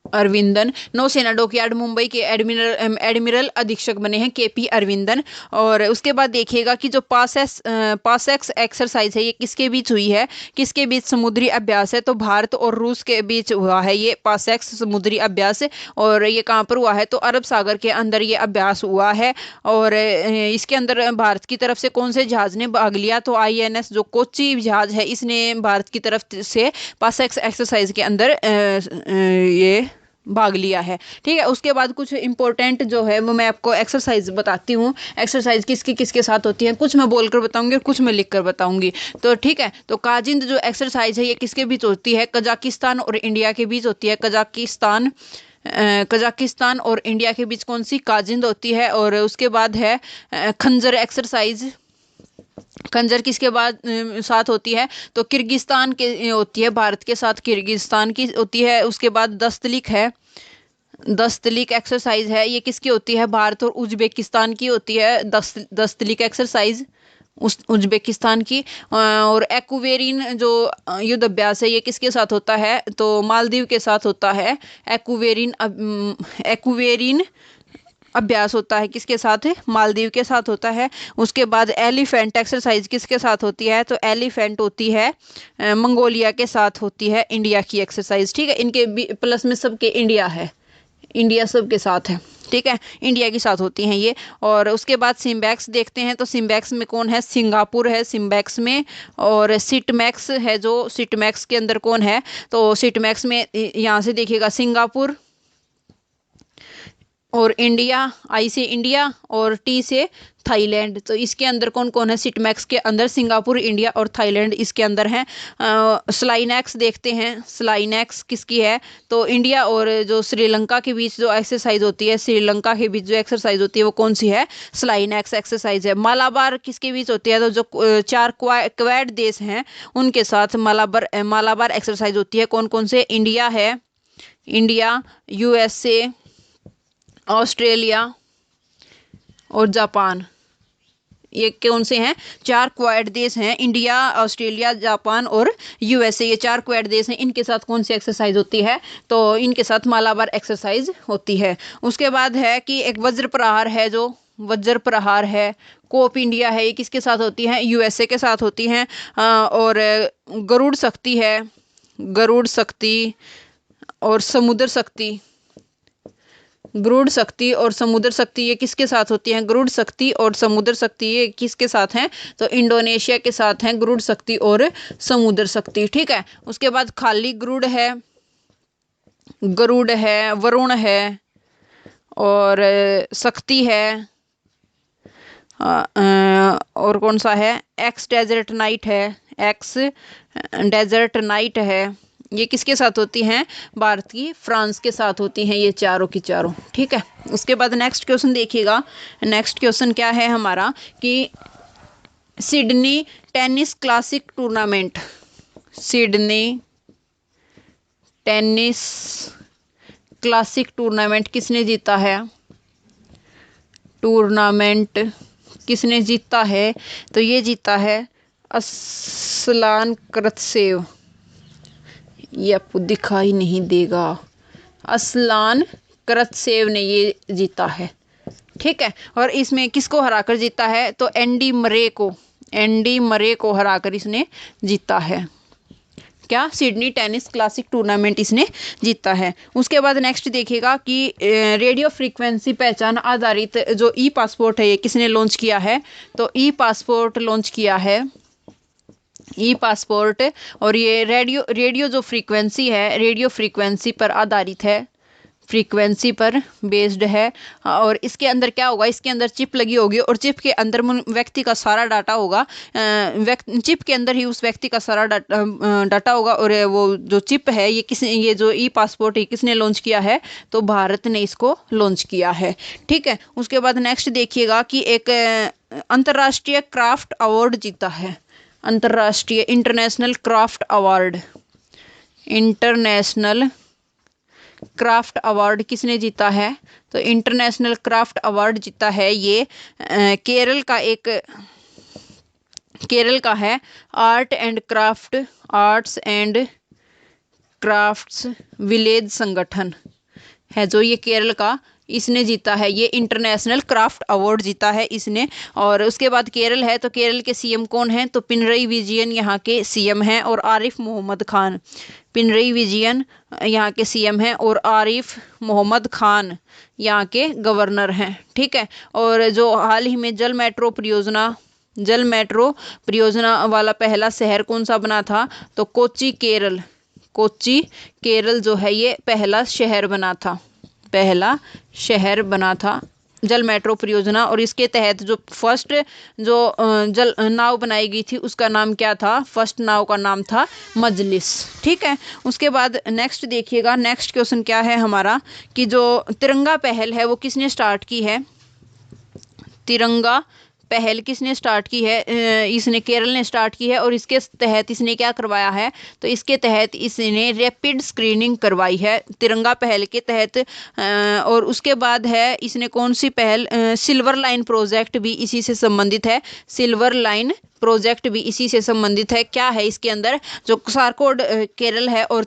अरविंदन नौसेना डॉकयार्ड मुंबई के एडमिरल अधीक्षक बने हैं केपी अरविंदन। और उसके बाद देखिएगा कि जो पासएक्स एक्सरसाइज है ये किसके बीच हुई है, किसके बीच समुद्री अभ्यास है, तो भारत और रूस के बीच हुआ है ये पासएक्स समुद्री अभ्यास। और ये कहाँ पर हुआ है, तो अरब सागर के अंदर ये अभ्यास हुआ है। और इसके अंदर भारत की तरफ से कौन से जहाज ने भाग लिया, तो आईएनएस जो कोची जहाज है इसने भारत की तरफ से पासएक्स एक्सरसाइज के अंदर ये भाग लिया है। ठीक है। उसके बाद कुछ इंपॉर्टेंट जो है वो मैं आपको एक्सरसाइज बताती हूँ। एक्सरसाइज किसकी किसके साथ होती है, कुछ मैं बोलकर बताऊंगी और कुछ मैं लिखकर बताऊंगी। तो ठीक है। तो काजिंद जो एक्सरसाइज है ये किसके बीच होती है, कजाकिस्तान और इंडिया के बीच होती है। कजाकिस्तान और इंडिया के बीच कौन सी, काजिंद होती है। और उसके बाद है खंजर एक्सरसाइज। खंजर किसके बाद साथ होती है, तो किर्गिस्तान के होती है, भारत के साथ किर्गिस्तान की होती है। उसके बाद दस्तलिक है, दस्तलिक एक्सरसाइज है, ये किसकी होती है, भारत और उज्बेकिस्तान की होती है दस्तलिक एक्सरसाइज, उज्बेकिस्तान की। और एक्वेरिन जो युद्ध अभ्यास है ये किसके साथ होता है, तो मालदीव के साथ होता है। एक्वेरिन अभ्यास होता है किसके साथ, मालदीव के साथ होता है। उसके बाद एलिफेंट एक्सरसाइज किसके साथ होती है, तो एलिफेंट होती है मंगोलिया के साथ होती है, इंडिया की एक्सरसाइज। ठीक है। इनके प्लस में सबके इंडिया है, इंडिया सबके साथ है। ठीक है। इंडिया के साथ होती हैं ये। और उसके बाद सिम्बैक्स देखते हैं, तो सिम्बैक्स में कौन है, सिंगापुर है सिम्बैक्स में। और सिटमैक्स है, जो सिटमैक्स के अंदर कौन है, तो सिटमैक्स में यहाँ से देखिएगा सिंगापुर और इंडिया, आई से इंडिया और टी से थाईलैंड। तो इसके अंदर कौन कौन है, सिटमैक्स के अंदर सिंगापुर, इंडिया और थाईलैंड इसके अंदर हैं। स्लाइनैक्स देखते हैं, स्लाइनैक्स किसकी है, तो इंडिया और जो श्रीलंका के बीच जो एक्सरसाइज होती है, श्रीलंका के बीच जो एक्सरसाइज होती है वो कौन सी है, स्लाइनैक्स एक्सरसाइज है। मालाबार किसके बीच होती है, तो जो 4 क्वाड देश हैं उनके साथ मालाबार एक्सरसाइज होती है। कौन कौन से, इंडिया है, इंडिया, यूएसए, ऑस्ट्रेलिया और जापान, ये कौन से हैं, 4 क्वाड देश हैं, इंडिया, ऑस्ट्रेलिया, जापान और यूएसए, ये 4 क्वाड देश हैं। इनके साथ कौन सी एक्सरसाइज होती है, तो इनके साथ मालाबार एक्सरसाइज होती है। उसके बाद है कि एक वज्र प्रहार है, जो वज्र प्रहार है, कोप इंडिया है, ये किसके साथ होती है, यूएसए के साथ होती हैं। और गरुड़ शक्ति है, गरुड़ शक्ति और समुद्र शक्ति, गरुड़ शक्ति और समुद्र शक्ति ये किसके साथ होती हैं, गरुड़ शक्ति और समुद्र शक्ति ये किसके साथ हैं, तो इंडोनेशिया के साथ हैं गरुड़ शक्ति और समुद्र शक्ति। ठीक है। उसके बाद खाली गरुड़ है, वरुण है और शक्ति है। और कौन सा है, एक्स डेजर्ट नाइट है, ये किसके साथ होती हैं? भारत की फ्रांस के साथ होती हैं ये चारों की चारों। ठीक है, उसके बाद नेक्स्ट क्वेश्चन देखिएगा। नेक्स्ट क्वेश्चन क्या है हमारा कि Sydney tennis classic tournament, Sydney tennis classic tournament किसने जीता है? टूर्नामेंट किसने जीता है? तो ये जीता है असलान करतसेव। ये आपको दिखाई नहीं देगा, असलान करतसेव ने ये जीता है। ठीक है, और इसमें किसको हराकर जीता है? तो एंडी मरे को, एंडी मरे को हराकर इसने जीता है। क्या? सिडनी टेनिस क्लासिक टूर्नामेंट इसने जीता है। उसके बाद नेक्स्ट देखिएगा कि रेडियो फ्रीक्वेंसी पहचान आधारित जो ई पासपोर्ट है ये किसने लॉन्च किया है? तो ई पासपोर्ट लॉन्च किया है, ई पासपोर्ट। और ये रेडियो जो फ्रीक्वेंसी है, रेडियो फ्रीक्वेंसी पर आधारित है, फ्रीक्वेंसी पर बेस्ड है। और इसके अंदर क्या होगा? इसके अंदर चिप लगी होगी और चिप के अंदर व्यक्ति का सारा डाटा होगा। चिप के अंदर ही उस व्यक्ति का सारा डाटा होगा। और वो जो चिप है ये जो ई पासपोर्ट है किसने लॉन्च किया है? तो भारत ने इसको लॉन्च किया है। ठीक है, उसके बाद नेक्स्ट देखिएगा कि एक अंतर्राष्ट्रीय क्राफ्ट अवार्ड जीता है, अंतर्राष्ट्रीय international craft award, international craft award किसने जीता है? तो इंटरनेशनल क्राफ्ट अवार्ड जीता है ये केरल का है आर्ट्स एंड क्राफ्ट्स विलेज संगठन है जो ये केरल का, इसने जीता है ये इंटरनेशनल क्राफ्ट अवार्ड जीता है इसने। और उसके बाद केरल है, तो केरल के सीएम कौन है? तो पिनरई विजयन यहाँ के सीएम हैं और आरिफ मोहम्मद खान, पिनरई विजयन यहाँ के सीएम हैं और आरिफ मोहम्मद खान यहाँ के गवर्नर हैं। ठीक है, और जो हाल ही में जल मेट्रो परियोजना वाला पहला शहर कौन सा बना था? तो कोच्चि केरल जो है ये पहला शहर बना था जल मेट्रो परियोजना। और इसके तहत जो फर्स्ट जल नाव बनाई गई थी उसका नाम क्या था? फर्स्ट नाव का नाम था मजलिस। ठीक है, उसके बाद नेक्स्ट देखिएगा। नेक्स्ट क्वेश्चन क्या है हमारा कि जो तिरंगा पहल है वो किसने स्टार्ट की है? तिरंगा पहल किसने स्टार्ट की है? इसने केरल ने स्टार्ट की है। और इसके तहत इसने क्या करवाया है? तो इसके तहत इसने रैपिड स्क्रीनिंग करवाई है तिरंगा पहल के तहत। और उसके बाद है इसने कौन सी पहल? सिल्वर लाइन प्रोजेक्ट भी इसी से संबंधित है, सिल्वर लाइन प्रोजेक्ट भी इसी से संबंधित है। क्या है इसके अंदर? जो कसारकोड केरल है और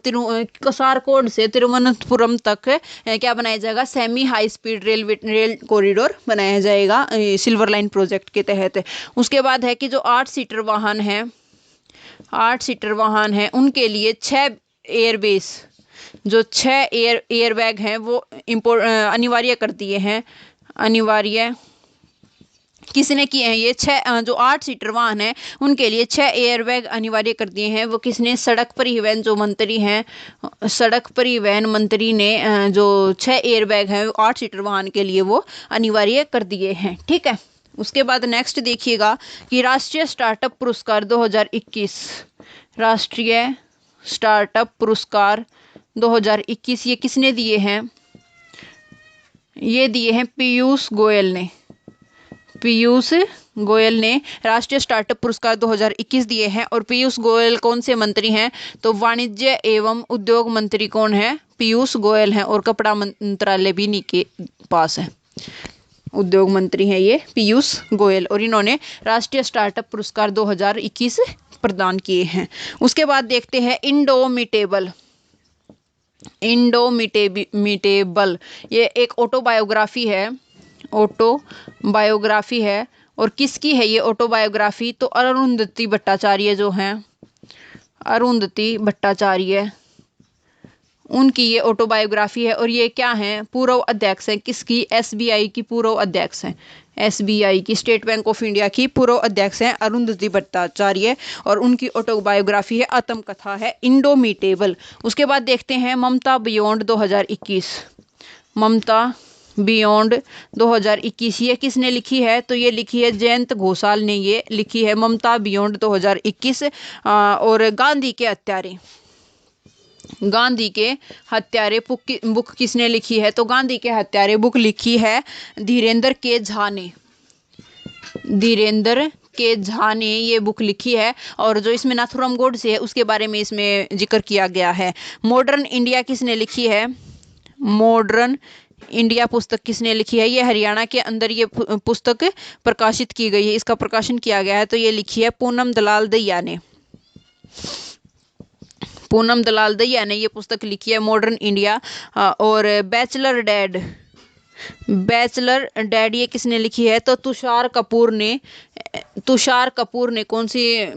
कसारकोड से तिरुवनंतपुरम तक क्या बनाया जाएगा? Semi high speed rail corridor बनाया जाएगा सिल्वर लाइन प्रोजेक्ट के तहत। उसके बाद है कि जो 8 सीटर वाहन है उनके लिए 6 एयरबेस, जो 6 एयरबैग हैं वो अनिवार्य कर दिए हैं। अनिवार्य किसने किए हैं? ये 6 जो 8 सीटर वाहन है उनके लिए 6 एयरबैग अनिवार्य कर दिए हैं। वो किसने? सड़क परिवहन जो मंत्री हैं, सड़क परिवहन मंत्री ने जो 6 एयरबैग हैं 8 सीटर वाहन के लिए वो अनिवार्य कर दिए हैं। ठीक है, उसके बाद नेक्स्ट देखिएगा कि राष्ट्रीय स्टार्टअप पुरस्कार 2021, राष्ट्रीय स्टार्टअप पुरस्कार 2021 ये किसने दिए हैं? ये दिए हैं पीयूष गोयल ने राष्ट्रीय स्टार्टअप पुरस्कार 2021 दिए हैं। और पीयूष गोयल कौन से मंत्री हैं? तो वाणिज्य एवं उद्योग मंत्री कौन है? पीयूष गोयल हैं। और कपड़ा मंत्रालय भी इन्हीं के पास है, उद्योग मंत्री हैं ये पीयूष गोयल। और इन्होंने राष्ट्रीय स्टार्टअप पुरस्कार 2021 प्रदान किए हैं। उसके बाद देखते हैं इंडोमिटेबल, ये एक ऑटोबायोग्राफी है। और किसकी है ये ऑटोबायोग्राफी? तो अरुंधति भट्टाचार्य उनकी ये ऑटोबायोग्राफी है। और ये क्या है? पूर्व अध्यक्ष हैं किसकी? एसबीआई की पूर्व अध्यक्ष हैं, एसबीआई की, स्टेट बैंक ऑफ इंडिया की पूर्व अध्यक्ष हैं अरुंधति भट्टाचार्य। और उनकी ऑटोबायोग्राफी है, आत्मकथा है इंडोमिटेबल। उसके बाद देखते हैं ममता बियॉन्ड 2021, ममता बियॉन्ड 2021 ये किसने लिखी है? तो ये लिखी है जयंत घोषाल ने ये लिखी है ममता बियॉन्ड 2021। और गांधी के हत्यारे, गांधी के हत्यारे बुक किसने लिखी है? तो गांधी के हत्यारे बुक लिखी है धीरेन्द्र के झा ने। धीरेन्द्र के झा ने ये बुक लिखी है। और जो इसमें नाथूराम गोडसे है उसके बारे में इसमें जिक्र किया गया है। मॉडर्न इंडिया किसने लिखी है? मॉडर्न इंडिया पुस्तक किसने लिखी है? ये हरियाणा के अंदर ये पुस्तक प्रकाशित की गई है, इसका प्रकाशन किया गया है। तो ये लिखी है पूनम दलाल दहिया ने। पूनम दलाल दहिया ने ये पुस्तक लिखी है मॉडर्न इंडिया। और बैचलर डैड ये किसने लिखी है? तो तुषार कपूर ने कौन सी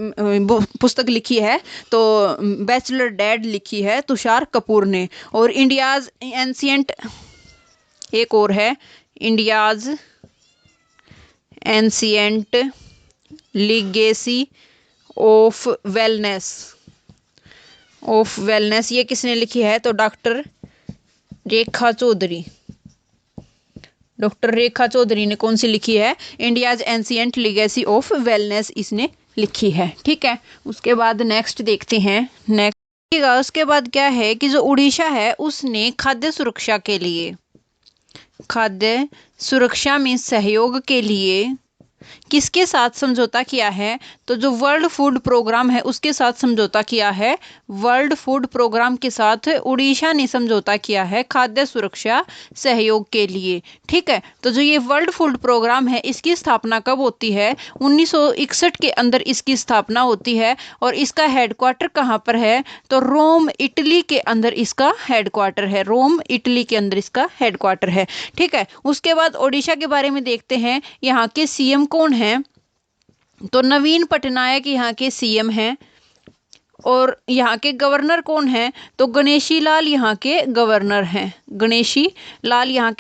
पुस्तक लिखी है? तो बैचलर डैड लिखी है तुषार कपूर ने। और इंडियाज एंशिएंट, एक और है India's ancient legacy of wellness ये किसने लिखी है? तो डॉक्टर रेखा चौधरी ने कौन सी लिखी है? India's ancient legacy of wellness इसने लिखी है। ठीक है, उसके बाद नेक्स्ट देखते हैं। उसके बाद क्या है कि जो उड़ीसा है उसने खाद्य सुरक्षा में सहयोग के लिए किसके साथ समझौता किया है? तो जो वर्ल्ड फूड प्रोग्राम है उसके साथ समझौता किया है। वर्ल्ड फूड प्रोग्राम के साथ उड़ीसा ने समझौता किया है खाद्य सुरक्षा सहयोग के लिए। ठीक है, तो जो ये वर्ल्ड फूड प्रोग्राम है इसकी स्थापना कब होती है? 1961 के अंदर इसकी स्थापना होती है। और इसका हेडक्वार्टर कहाँ पर है? तो रोम इटली के अंदर इसका हेडक्वार्टर है। रोम इटली के अंदर इसका हेडक्वार्टर है। ठीक है, उसके बाद ओडिशा के बारे में देखते हैं। यहाँ के सीएम कौन है? तो नवीन पटनायक यहाँ के सीएम हैं। और यहाँ के गवर्नर कौन है? तो गणेशी लाल यहाँ के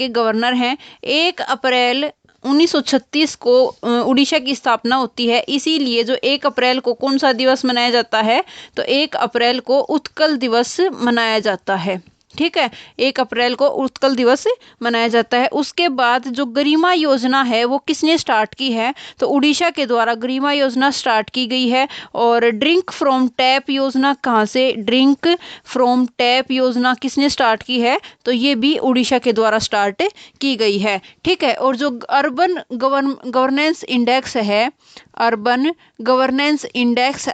गवर्नर हैं। 1 अप्रैल 1936 को उड़ीसा की स्थापना होती है। इसीलिए जो 1 अप्रैल को कौन सा दिवस मनाया जाता है? तो 1 अप्रैल को उत्कल दिवस मनाया जाता है। ठीक है, 1 अप्रैल को उत्कल दिवस मनाया जाता है। उसके बाद जो गरिमा योजना है वो किसने स्टार्ट की है? तो उड़ीसा के द्वारा गरिमा योजना स्टार्ट की गई है। और ड्रिंक फ्रॉम टैप योजना कहाँ से? ड्रिंक फ्रॉम टैप योजना किसने स्टार्ट की है? तो ये भी उड़ीसा के द्वारा स्टार्ट की गई है। ठीक है, और जो अर्बन गवर्नेंस इंडेक्स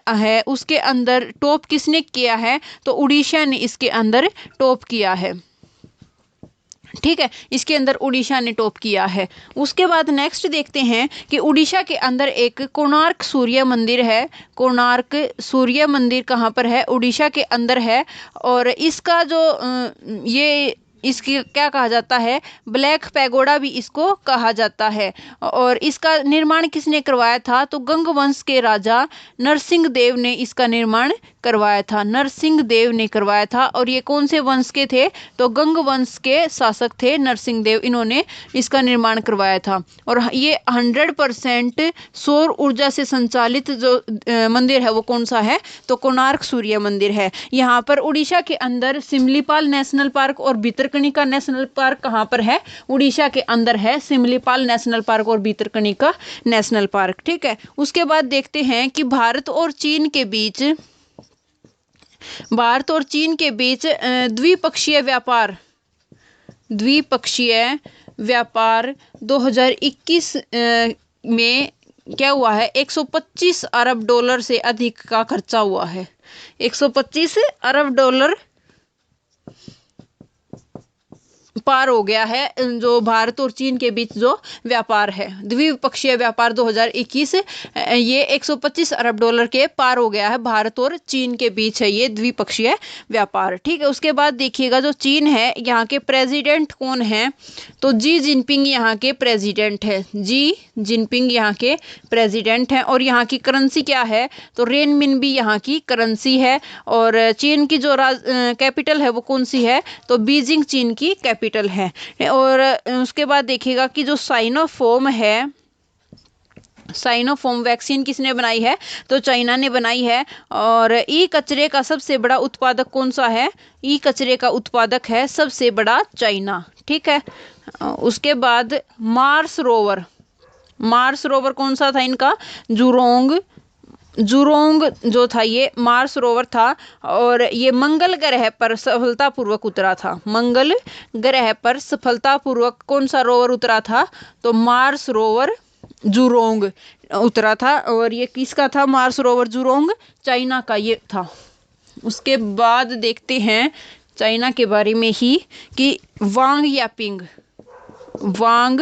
है उसके अंदर टॉप किसने किया है? तो उड़ीसा ने इसके अंदर टॉप किया है। ठीक है, इसके अंदर उड़ीसा ने टॉप किया है। उसके बाद नेक्स्ट देखते हैं कि उड़ीसा के अंदर एक कोणार्क सूर्य मंदिर है। कोणार्क सूर्य मंदिर कहाँ पर है? उड़ीसा के अंदर है। और इसका जो इसकी क्या कहा जाता है? ब्लैक पैगोडा भी इसको कहा जाता है। और इसका निर्माण किसने करवाया था? तो गंग वंश के राजा नरसिंह देव ने इसका निर्माण करवाया था। नरसिंह देव ने करवाया था। और ये कौन से वंश के थे? तो गंग वंश के शासक थे नरसिंह देव, इन्होंने इसका निर्माण करवाया था। और ये 100% सौर ऊर्जा से संचालित जो मंदिर है वो कौन सा है? तो कोणार्क सूर्य मंदिर है। यहाँ पर उड़ीसा के अंदर सिमलीपाल नेशनल पार्क और भितरकनिका नेशनल पार्क कहाँ पर है? उड़ीसा के अंदर है सिमलीपाल नेशनल पार्क और भितरकनिका नेशनल पार्क। ठीक है, उसके बाद देखते हैं कि भारत और चीन के बीच द्विपक्षीय व्यापार 2021 में क्या हुआ है? 125 अरब डॉलर से अधिक का खर्चा हुआ है। 125 अरब डॉलर पार हो गया है जो भारत और चीन के बीच जो व्यापार है, द्विपक्षीय व्यापार 2021, ये 125 अरब डॉलर के पार हो गया है। भारत और चीन के बीच है ये द्विपक्षीय व्यापार। ठीक है, उसके बाद देखिएगा जो चीन है यहाँ के प्रेसिडेंट कौन है? तो जी जिनपिंग यहाँ के प्रेसिडेंट है। जी जिनपिंग यहाँ के प्रेसिडेंट हैं। और यहाँ की करेंसी क्या है? तो रेनमिनबी यहाँ की करेंसी है। और चीन की जो कैपिटल है वो कौन सी है? तो बीजिंग चीन की कैपिटल है। और उसके बाद देखिएगा कि जो साइनोफॉर्म वैक्सीन किसने बनाई है? तो चाइना ने बनाई है। और ई कचरे का सबसे बड़ा उत्पादक कौन सा है? ई कचरे का उत्पादक है सबसे बड़ा चाइना। ठीक है, उसके बाद मार्स रोवर कौन सा था इनका? जुरोंग जुरोंग जो था ये मार्स रोवर था और ये मंगल ग्रह पर सफलतापूर्वक उतरा था। मंगल ग्रह पर सफलतापूर्वक कौन सा रोवर उतरा था? तो मार्स रोवर जुरोंग उतरा था। और ये किसका था मार्स रोवर जुरोंग? चाइना का ये था। उसके बाद देखते हैं चाइना के बारे में ही कि वांग यापिंग। वांग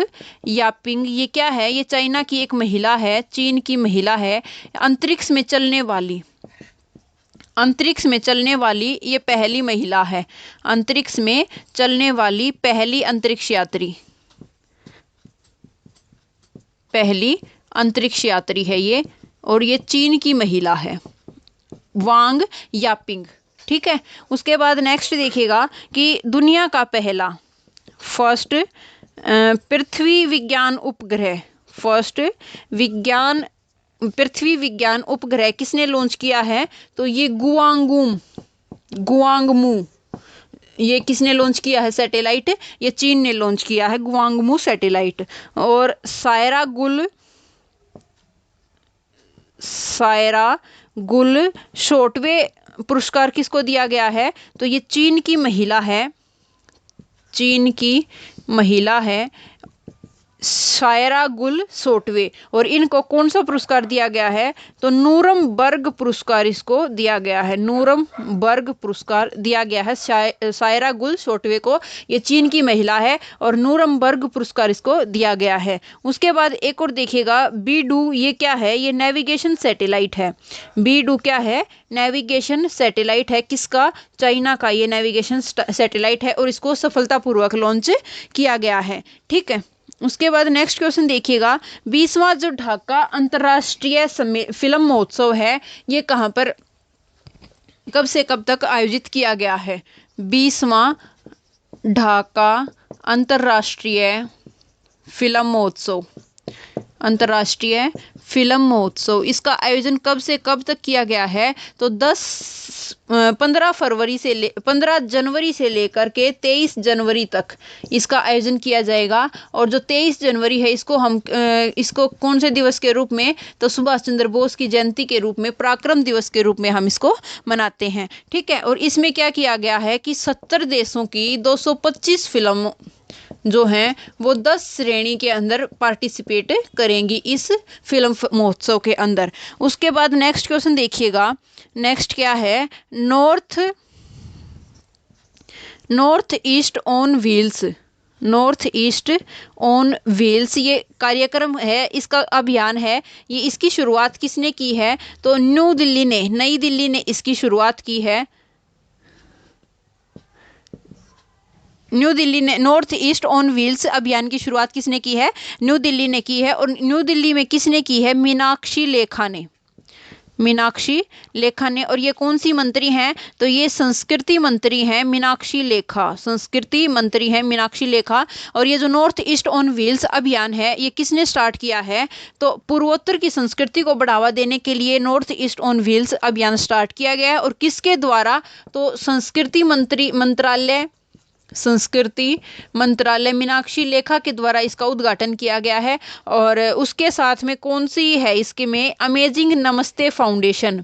यापिंग ये क्या है? ये चाइना की एक महिला है, चीन की महिला है। अंतरिक्ष में चलने वाली, अंतरिक्ष में चलने वाली ये पहली महिला है। अंतरिक्ष में चलने वाली पहली अंतरिक्ष यात्री, पहली अंतरिक्ष यात्री है ये। और ये चीन की महिला है, वांग यापिंग। ठीक है। उसके बाद नेक्स्ट देखिएगा कि दुनिया का पहला फर्स्ट पृथ्वी विज्ञान उपग्रह, फर्स्ट विज्ञान पृथ्वी विज्ञान उपग्रह किसने लॉन्च किया है? तो ये गुआंगमू, ये किसने लॉन्च किया है सैटेलाइट? ये चीन ने लॉन्च किया है गुआंगमू सैटेलाइट। और सायरा गुल शोटवे पुरस्कार किसको दिया गया है? तो ये चीन की महिला है, चीन की महिला है सायरा गुल सोटवे। और इनको कौन सा पुरस्कार दिया गया है? तो नूरमबर्ग पुरस्कार इसको दिया गया है, नूरमबर्ग पुरस्कार दिया गया है सायरा गुल सोटवे को। ये चीन की महिला है और नूरमबर्ग पुरस्कार इसको दिया गया है। उसके बाद एक और देखिएगा बीडू, ये क्या है? ये नेविगेशन सैटेलाइट है। बीडू क्या है? नेविगेशन सैटेलाइट है। किसका? चाइना का ये नेविगेशन सैटेलाइट है और इसको सफलतापूर्वक लॉन्च किया गया है। ठीक है। उसके बाद नेक्स्ट क्वेश्चन देखिएगा 20वां जो ढाका अंतर्राष्ट्रीय फिल्म महोत्सव है ये कहाँ पर कब से कब तक आयोजित किया गया है? 20वां ढाका अंतर्राष्ट्रीय फिल्म महोत्सव, अंतर्राष्ट्रीय फिल्म महोत्सव इसका आयोजन कब से कब तक किया गया है? तो 15 जनवरी से लेकर के 23 जनवरी तक इसका आयोजन किया जाएगा। और जो 23 जनवरी है इसको कौन से दिवस के रूप में? तो सुभाष चंद्र बोस की जयंती के रूप में, पराक्रम दिवस के रूप में हम इसको मनाते हैं। ठीक है। और इसमें क्या किया गया है कि 70 देशों की 225 फिल्म जो हैं वो 10 श्रेणी के अंदर पार्टिसिपेट करेंगी इस फिल्म महोत्सव के अंदर। उसके बाद नेक्स्ट क्वेश्चन देखिएगा, नेक्स्ट क्या है? North east on wheels, north east on wheels ये कार्यक्रम है, इसका अभियान है। ये इसकी शुरुआत किसने की है? तो नई दिल्ली ने इसकी शुरुआत की है। न्यू दिल्ली ने नॉर्थ ईस्ट ऑन व्हील्स अभियान की शुरुआत किसने की है? न्यू दिल्ली ने की है। और न्यू दिल्ली में किसने की है? मीनाक्षी लेखा ने, मीनाक्षी लेखा ने। और ये कौन सी मंत्री हैं? तो ये संस्कृति मंत्री हैं मीनाक्षी लेखा, संस्कृति मंत्री हैं मीनाक्षी लेखा। और ये जो नॉर्थ ईस्ट ऑन व्हील्स अभियान है ये किसने स्टार्ट किया है? तो पूर्वोत्तर की संस्कृति को बढ़ावा देने के लिए नॉर्थ ईस्ट ऑन व्हील्स अभियान स्टार्ट किया गया है। और किसके द्वारा? तो संस्कृति मंत्रालय मीनाक्षी लेखा के द्वारा इसका उद्घाटन किया गया है। और उसके साथ में कौन सी है इसके में? अमेजिंग नमस्ते फाउंडेशन,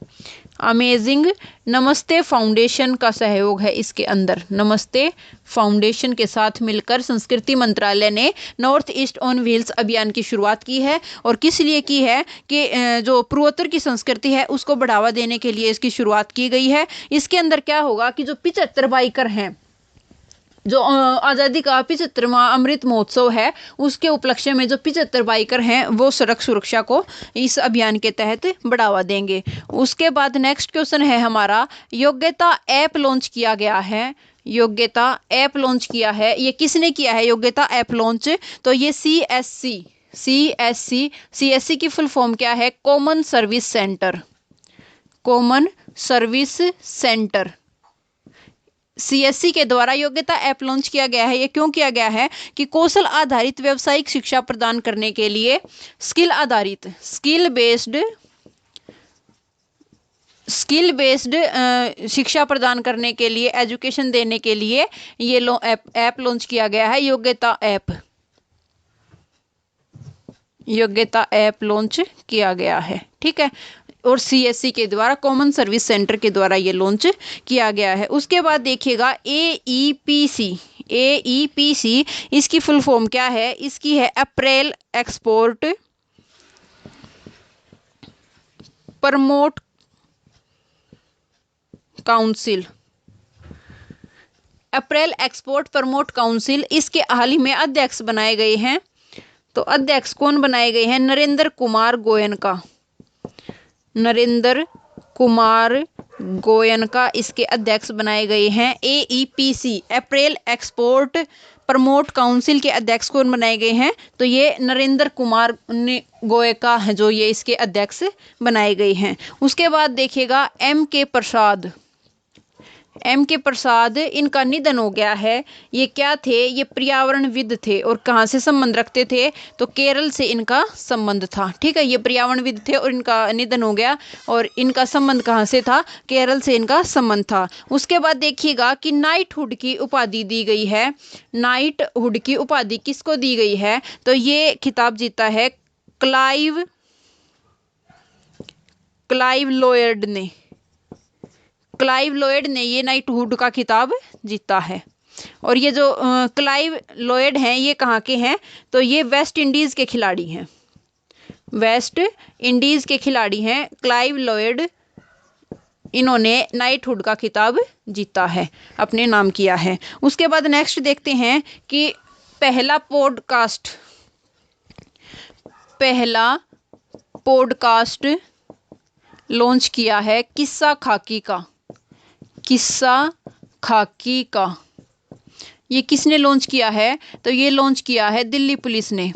अमेजिंग नमस्ते फाउंडेशन का सहयोग है इसके अंदर। नमस्ते फाउंडेशन के साथ मिलकर संस्कृति मंत्रालय ने नॉर्थ ईस्ट ऑन व्हील्स अभियान की शुरुआत की है। और किस लिए की है? कि जो पूर्वोत्तर की संस्कृति है उसको बढ़ावा देने के लिए इसकी शुरुआत की गई है। इसके अंदर क्या होगा कि जो 75 बाइकर हैं, जो आज़ादी का 75वां अमृत महोत्सव है उसके उपलक्ष्य में जो 75 बाइकर हैं वो सड़क सुरक्षा को इस अभियान के तहत बढ़ावा देंगे। उसके बाद नेक्स्ट क्वेश्चन है हमारा, योग्यता ऐप लॉन्च किया गया है, योग्यता ऐप लॉन्च किया है, ये किसने किया है योग्यता ऐप लॉन्च? तो ये CSC की फुल फॉर्म क्या है? Common service centre, common service centre. CSC के द्वारा योग्यता ऐप लॉन्च किया गया है। ये क्यों किया गया है? कि कौशल आधारित व्यावसायिक शिक्षा प्रदान करने के लिए, स्किल बेस्ड शिक्षा प्रदान करने के लिए, एजुकेशन देने के लिए ये ऐप लॉन्च किया गया है, योग्यता ऐप लॉन्च किया गया है। ठीक है। और सीएससी के द्वारा, कॉमन सर्विस सेंटर के द्वारा ये लॉन्च किया गया है। उसके बाद देखिएगा AEPC। AEPC इसकी फुल फॉर्म क्या है? इसकी है अप्रैल एक्सपोर्ट प्रमोट काउंसिल। अप्रैल एक्सपोर्ट प्रमोट काउंसिल, इसके हाल ही में अध्यक्ष बनाए गए हैं। तो अध्यक्ष कौन बनाए गए हैं? नरेंद्र कुमार गोयनका। नरेंद्र कुमार गोयनका इसके अध्यक्ष बनाए गए हैं। AEPC अप्रैल एक्सपोर्ट प्रमोट काउंसिल के अध्यक्ष कौन बनाए गए हैं? तो ये नरेंद्र कुमार गोयनका है जो ये इसके अध्यक्ष बनाए गए हैं। उसके बाद देखिएगा MK प्रसाद। MK प्रसाद, इनका निधन हो गया है। ये क्या थे? ये पर्यावरणविद थे। और कहाँ से संबंध रखते थे? तो केरल से इनका संबंध था। ठीक है, ये पर्यावरणविद थे और इनका निधन हो गया। और इनका संबंध कहाँ से था? केरल से इनका संबंध था। उसके बाद देखिएगा कि नाइटहुड की उपाधि दी गई है। नाइटहुड की उपाधि किसको दी गई है? तो ये खिताब जीता है क्लाइव लॉयड ने। क्लाइव लॉयड ने ये नाइटहुड का खिताब जीता है। और ये जो क्लाइव लॉयड हैं ये कहाँ के हैं? तो ये वेस्ट इंडीज़ के खिलाड़ी हैं। वेस्ट इंडीज़ के खिलाड़ी हैं क्लाइव लॉयड। इन्होंने नाइटहुड का खिताब जीता है, अपने नाम किया है। उसके बाद नेक्स्ट देखते हैं कि पहला पॉडकास्ट लॉन्च किया है किस्सा खाकी का। किस्सा खाकी का ये किसने लॉन्च किया है? तो ये लॉन्च किया है दिल्ली पुलिस ने।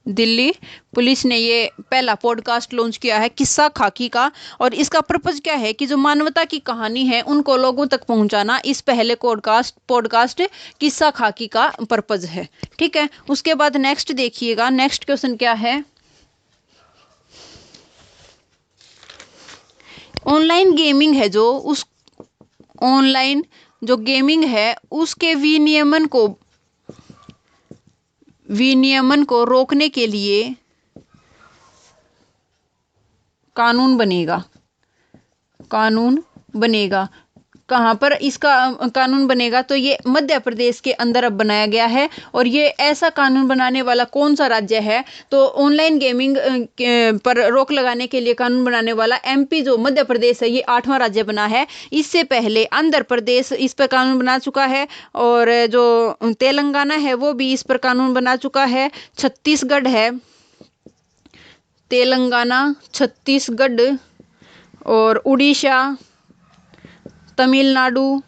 दिल्ली पुलिस ने ये पहला पॉडकास्ट लॉन्च किया है किस्सा खाकी का। और इसका पर्पज क्या है? कि जो मानवता की कहानी है उनको लोगों तक पहुंचाना, इस पहले पॉडकास्ट किस्सा खाकी का पर्पज है। ठीक है, उसके बाद नेक्स्ट देखिएगा, नेक्स्ट क्वेश्चन क्या है? ऑनलाइन गेमिंग है जो उस ऑनलाइन जो गेमिंग है उसके विनियमन को रोकने के लिए कानून बनेगा। कहाँ पर इसका कानून बनेगा? तो ये मध्य प्रदेश के अंदर अब बनाया गया है। और ये ऐसा कानून बनाने वाला कौन सा राज्य है? तो ऑनलाइन गेमिंग पर रोक लगाने के लिए कानून बनाने वाला MP जो मध्य प्रदेश है ये 8वां राज्य बना है। इससे पहले आंध्र प्रदेश इस पर कानून बना चुका है। और जो तेलंगाना है वो भी इस पर कानून बना चुका है। छत्तीसगढ़ है, तेलंगाना, छत्तीसगढ़ और उड़ीसा, तमिलनाडु,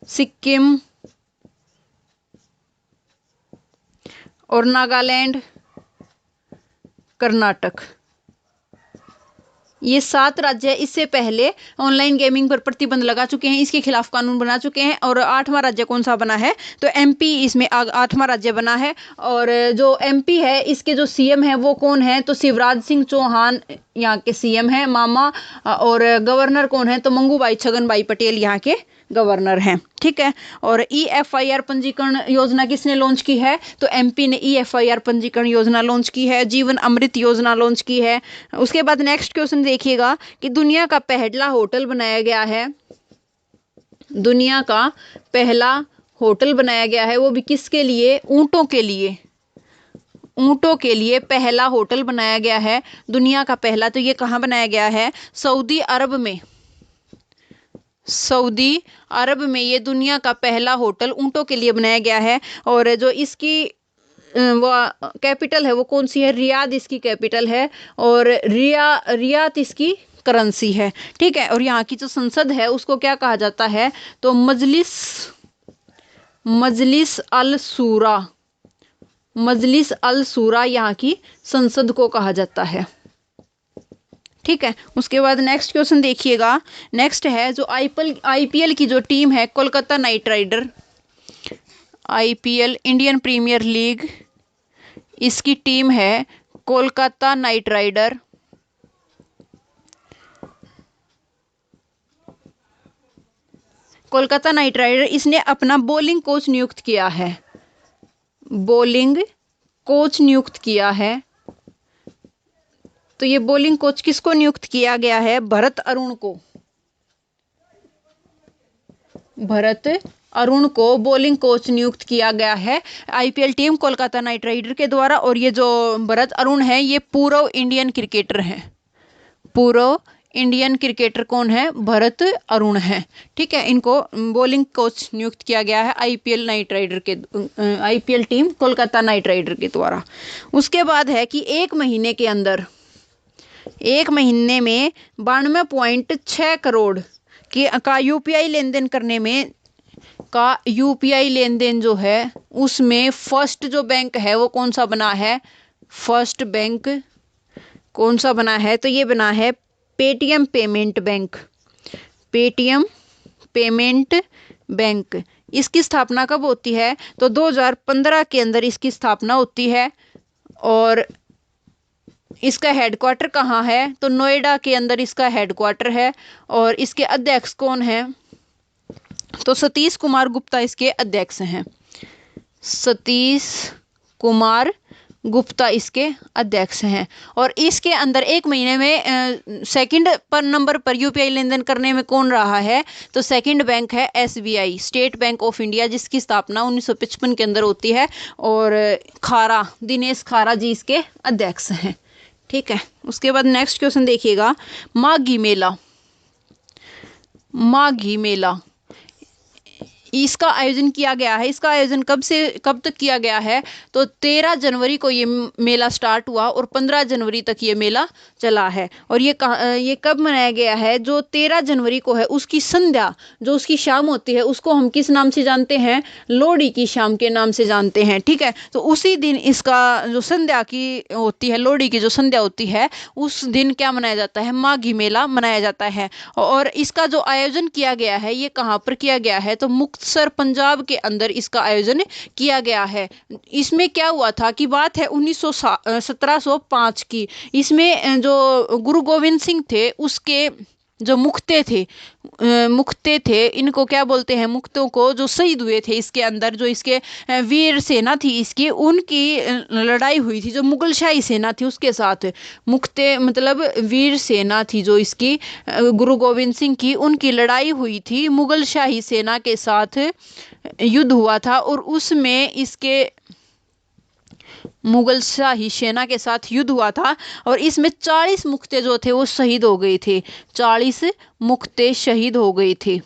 सिक्किम और नागालैंड, कर्नाटक, ये 7 राज्य इससे पहले ऑनलाइन गेमिंग पर प्रतिबंध लगा चुके हैं, इसके खिलाफ कानून बना चुके हैं। और 8वां राज्य कौन सा बना है? तो MP इसमें 8वां राज्य बना है। और जो MP है इसके जो CM है वो कौन है? तो शिवराज सिंह चौहान यहाँ के CM है, मामा। और गवर्नर कौन है? तो मंगूभाई छगनभाई पटेल यहाँ के गवर्नर हैं। ठीक है, और EFIR पंजीकरण योजना किसने लॉन्च की है? तो MP ने EFIR पंजीकरण योजना लॉन्च की है। जीवन अमृत योजना लॉन्च की है। उसके बाद नेक्स्ट क्वेश्चन देखिएगा कि दुनिया का पहला होटल बनाया गया है। दुनिया का पहला होटल बनाया गया है, वो भी किसके लिए? ऊंटों के लिए। ऊंटों के लिए पहला होटल बनाया गया है, दुनिया का पहला। तो ये कहाँ बनाया गया है? सऊदी अरब में। सऊदी अरब में ये दुनिया का पहला होटल ऊंटों के लिए बनाया गया है। और जो इसकी वो कैपिटल है वो कौन सी है? रियाद इसकी कैपिटल है। और रियाद इसकी करेंसी है। ठीक है, और यहाँ की जो संसद है उसको क्या कहा जाता है? तो मजलिस अल शूरा यहाँ की संसद को कहा जाता है। ठीक है, उसके बाद नेक्स्ट क्वेश्चन देखिएगा। नेक्स्ट है जो IPL की जो टीम है Kolkata knight rider. IPL Indian premier league, इसकी टीम है Kolkata knight rider. Kolkata knight rider इसने अपना बॉलिंग कोच नियुक्त किया है। बॉलिंग कोच नियुक्त किया है। तो ये बॉलिंग कोच किसको नियुक्त किया गया है? भरत अरुण को। भरत अरुण को बॉलिंग कोच नियुक्त किया गया है IPL team Kolkata knight rider के द्वारा। और ये जो भरत अरुण है ये पूर्व इंडियन क्रिकेटर हैं। पूर्व इंडियन क्रिकेटर कौन है? भरत अरुण है। ठीक है, इनको बॉलिंग कोच नियुक्त किया गया है IPL team Kolkata knight rider के द्वारा। उसके बाद है कि एक महीने में 92.6 करोड़ का यूपीआई लेन देन जो है उसमें फर्स्ट जो बैंक है वो कौन सा बना है? फर्स्ट बैंक कौन सा बना है? तो ये बना है Paytm payment bank. Paytm payment bank. इसकी स्थापना कब होती है? तो 2015 के अंदर इसकी स्थापना होती है। और इसका हेडक्वार्टर कहाँ है? तो नोएडा के अंदर इसका हेडक्वार्टर है। और इसके अध्यक्ष कौन है? तो सतीश कुमार गुप्ता इसके अध्यक्ष हैं। सतीश कुमार गुप्ता इसके अध्यक्ष हैं। और इसके अंदर एक महीने में सेकंड पर नंबर पर यूपीआई लेन देन करने में कौन रहा है? तो सेकंड बैंक है SBI, state bank of India, जिसकी स्थापना 1955 के अंदर होती है। और दिनेश खारा जी इसके अध्यक्ष हैं। ठीक है, उसके बाद नेक्स्ट क्वेश्चन देखिएगा, माघी मेला इसका आयोजन किया गया है। इसका आयोजन कब से कब तक किया गया है? तो 13 जनवरी को ये मेला स्टार्ट हुआ और 15 जनवरी तक ये मेला चला है। और ये कब मनाया गया है? जो 13 जनवरी को है उसकी संध्या, जो उसकी शाम होती है, उसको हम किस नाम से जानते हैं? लोहड़ी की शाम के नाम से जानते हैं। ठीक है, तो उसी दिन इसका जो संध्या की होती है, लोहड़ी की जो संध्या होती है, उस दिन क्या मनाया जाता है? माघी मेला मनाया जाता है। और इसका जो आयोजन किया गया है ये कहाँ पर किया गया है? तो मुक्तसर पंजाब के अंदर इसका आयोजन किया गया है। इसमें क्या हुआ था कि बात है 1705 की। इसमें जो गुरु गोविंद सिंह थे उसके जो मुख्ते थे, इनको क्या बोलते हैं? मुख्तों को, जो शहीद हुए थे इसके अंदर, जो इसके वीर सेना थी इसकी, उनकी लड़ाई हुई थी जो मुगल शाही सेना थी उसके साथ। मुख्ते मतलब वीर सेना थी जो इसकी गुरु गोविंद सिंह की, उनकी लड़ाई हुई थी मुगल शाही सेना के साथ, युद्ध हुआ था। और उसमें इसके मुगल शाही सेना के साथ युद्ध हुआ था। और इसमें 40 मुख्ते जो थे वो शहीद हो गए थे। 40 मुख्ते शहीद हो गए थे।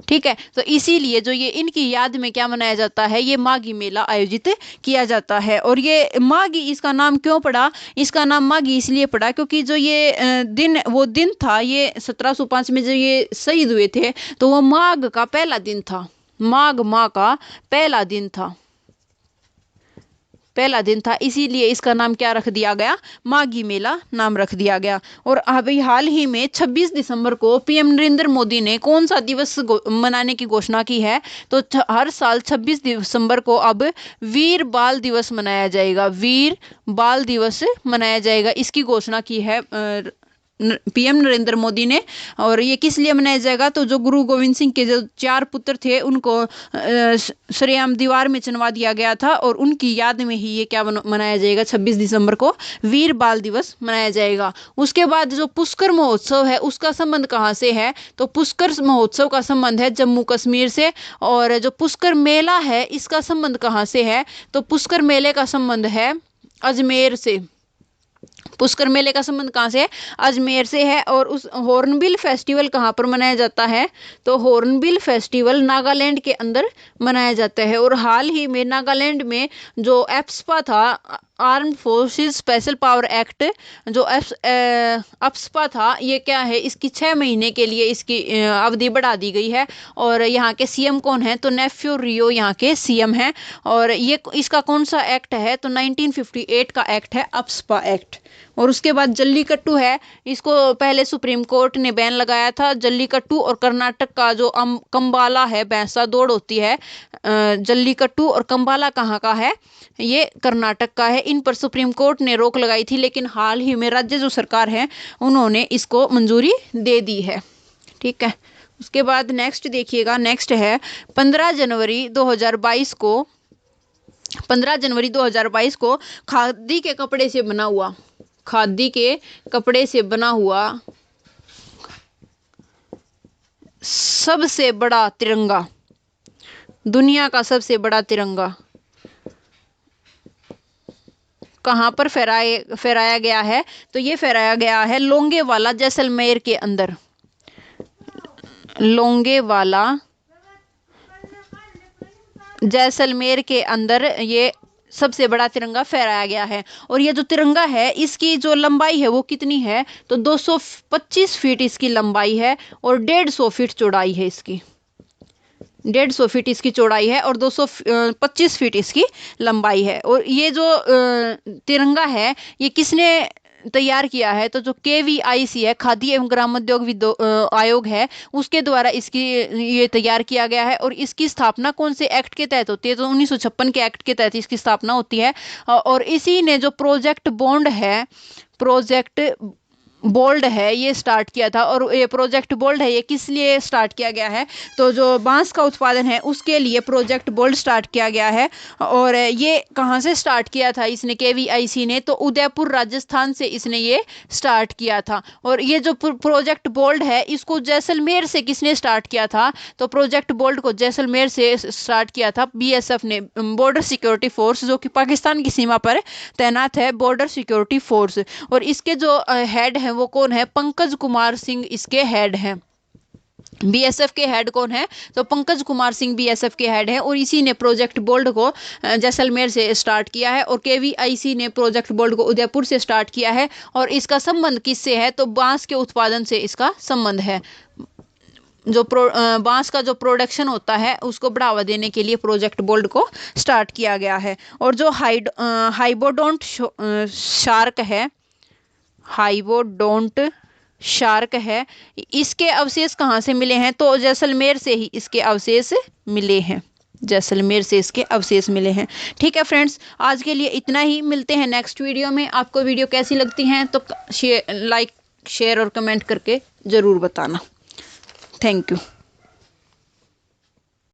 ठीक है, तो इसीलिए जो ये इनकी याद में क्या मनाया जाता है? ये माघी मेला आयोजित किया जाता है। और ये माघी, इसका नाम क्यों पड़ा? इसका नाम माघी इसलिए पड़ा क्योंकि जो ये दिन था, ये 1705 में जो ये शहीद हुए थे, तो वो माघ का पहला दिन था। माघ माह का पहला दिन था, इसीलिए इसका नाम क्या रख दिया गया? माघी मेला नाम रख दिया गया। और अभी हाल ही में 26 दिसंबर को पीएम नरेंद्र मोदी ने कौन सा दिवस मनाने की घोषणा की है? तो हर साल 26 दिसंबर को अब वीर बाल दिवस मनाया जाएगा। वीर बाल दिवस मनाया जाएगा, इसकी घोषणा की है पीएम नरेंद्र मोदी ने। और ये किस लिए मनाया जाएगा? तो जो गुरु गोविंद सिंह के जो 4 पुत्र थे उनको सरेआम दीवार में चिनवा दिया गया था, और उनकी याद में ही ये क्या मनाया जाएगा? 26 दिसंबर को वीर बाल दिवस मनाया जाएगा। उसके बाद जो पुष्कर महोत्सव है उसका संबंध कहाँ से है? तो पुष्कर महोत्सव का संबंध है जम्मू कश्मीर से। और जो पुष्कर मेला है इसका संबंध कहाँ से है? तो पुष्कर मेले का संबंध है अजमेर से। पुष्कर मेले का संबंध कहाँ से है? अजमेर से है। और उस हॉर्नबिल फेस्टिवल कहाँ पर मनाया जाता है? तो हॉर्नबिल फेस्टिवल नागालैंड के अंदर मनाया जाता है। और हाल ही में नागालैंड में जो एप्सपा था, arm forces special power act, जो एप्सपा था, ये क्या है? इसकी 6 महीने के लिए इसकी अवधि बढ़ा दी गई है। और यहाँ के सीएम कौन है? तो नेफ्यू रियो यहाँ के सीएम हैं। और ये इसका कौन सा एक्ट है? तो 1958 का एक्ट है, एप्सपा एक्ट। और उसके बाद जल्लीकट्टू है, इसको पहले सुप्रीम कोर्ट ने बैन लगाया था। जल्लीकट्टू और कर्नाटक का जो कंबाला है, भैंसा दौड़ होती है, जल्लीकट्टू और कंबाला कहाँ का है? ये कर्नाटक का है। इन पर सुप्रीम कोर्ट ने रोक लगाई थी, लेकिन हाल ही में राज्य जो सरकार है उन्होंने इसको मंजूरी दे दी है। ठीक है, उसके बाद नेक्स्ट देखिएगा, नेक्स्ट है 15 जनवरी 2022 को खादी के कपड़े से बना हुआ खादी के कपड़े से बना हुआ सबसे बड़ा तिरंगा, दुनिया का सबसे बड़ा तिरंगा कहाँ पर फहराया गया है? तो ये फहराया गया है लोंगेवाला जैसलमेर के अंदर। लोंगेवाला जैसलमेर के अंदर ये सबसे बड़ा तिरंगा फहराया गया है। और ये जो तिरंगा है इसकी जो लंबाई है वो कितनी है? तो 225 फीट इसकी लंबाई है और 150 फीट चौड़ाई है इसकी। 150 फीट इसकी चौड़ाई है और 225 फीट इसकी लंबाई है। और ये जो तिरंगा है ये किसने तैयार किया है? तो जो KVIC है, खादी एवं ग्रामोद्योग आयोग है, उसके द्वारा इसकी ये तैयार किया गया है। और इसकी स्थापना कौन से एक्ट के तहत होती है? तो 1956 के एक्ट के तहत इसकी स्थापना होती है। और इसी ने जो प्रोजेक्ट बोल्ड है ये स्टार्ट किया था। और ये प्रोजेक्ट बोल्ड है ये किस लिए स्टार्ट किया गया है? तो जो बांस का उत्पादन है उसके लिए प्रोजेक्ट बोल्ड स्टार्ट किया गया है। और ये कहाँ से स्टार्ट किया था इसने? KVIC ने तो उदयपुर राजस्थान से इसने ये स्टार्ट किया था। और ये जो प्रोजेक्ट बोल्ड है इसको जैसलमेर से किसने स्टार्ट किया था? तो प्रोजेक्ट बोल्ड को जैसलमेर से स्टार्ट किया था BSF ने, बॉर्डर सिक्योरिटी फोर्स, जो कि पाकिस्तान की सीमा पर तैनात है, बॉर्डर सिक्योरिटी फोर्स। और इसके जो हेड है वो कौन है? पंकज कुमार सिंह इसके हेड हैं। BSF के हेड कौन है? तो पंकज कुमार सिंह BSF के हेड है। और इसी ने प्रोजेक्ट बोल्ड को जैसलमेर से स्टार्ट किया है और KVIC ने प्रोजेक्ट बोल्ड को उदयपुर से स्टार्ट किया है। और इसका संबंध किससे है? तो बांस के उत्पादन से इसका संबंध है। जो बांस का जो प्रोडक्शन होता है उसको बढ़ावा देने के लिए प्रोजेक्ट बोल्ड को स्टार्ट किया गया है। और जो हाइबोडोंट शार्क है, हाइबोडोंट शार्क है, इसके अवशेष कहाँ से मिले हैं? तो जैसलमेर से ही इसके अवशेष मिले हैं। जैसलमेर से इसके अवशेष मिले हैं। ठीक है फ्रेंड्स, आज के लिए इतना ही। मिलते हैं नेक्स्ट वीडियो में। आपको वीडियो कैसी लगती हैं तो लाइक, शेयर और कमेंट करके ज़रूर बताना। Thank you.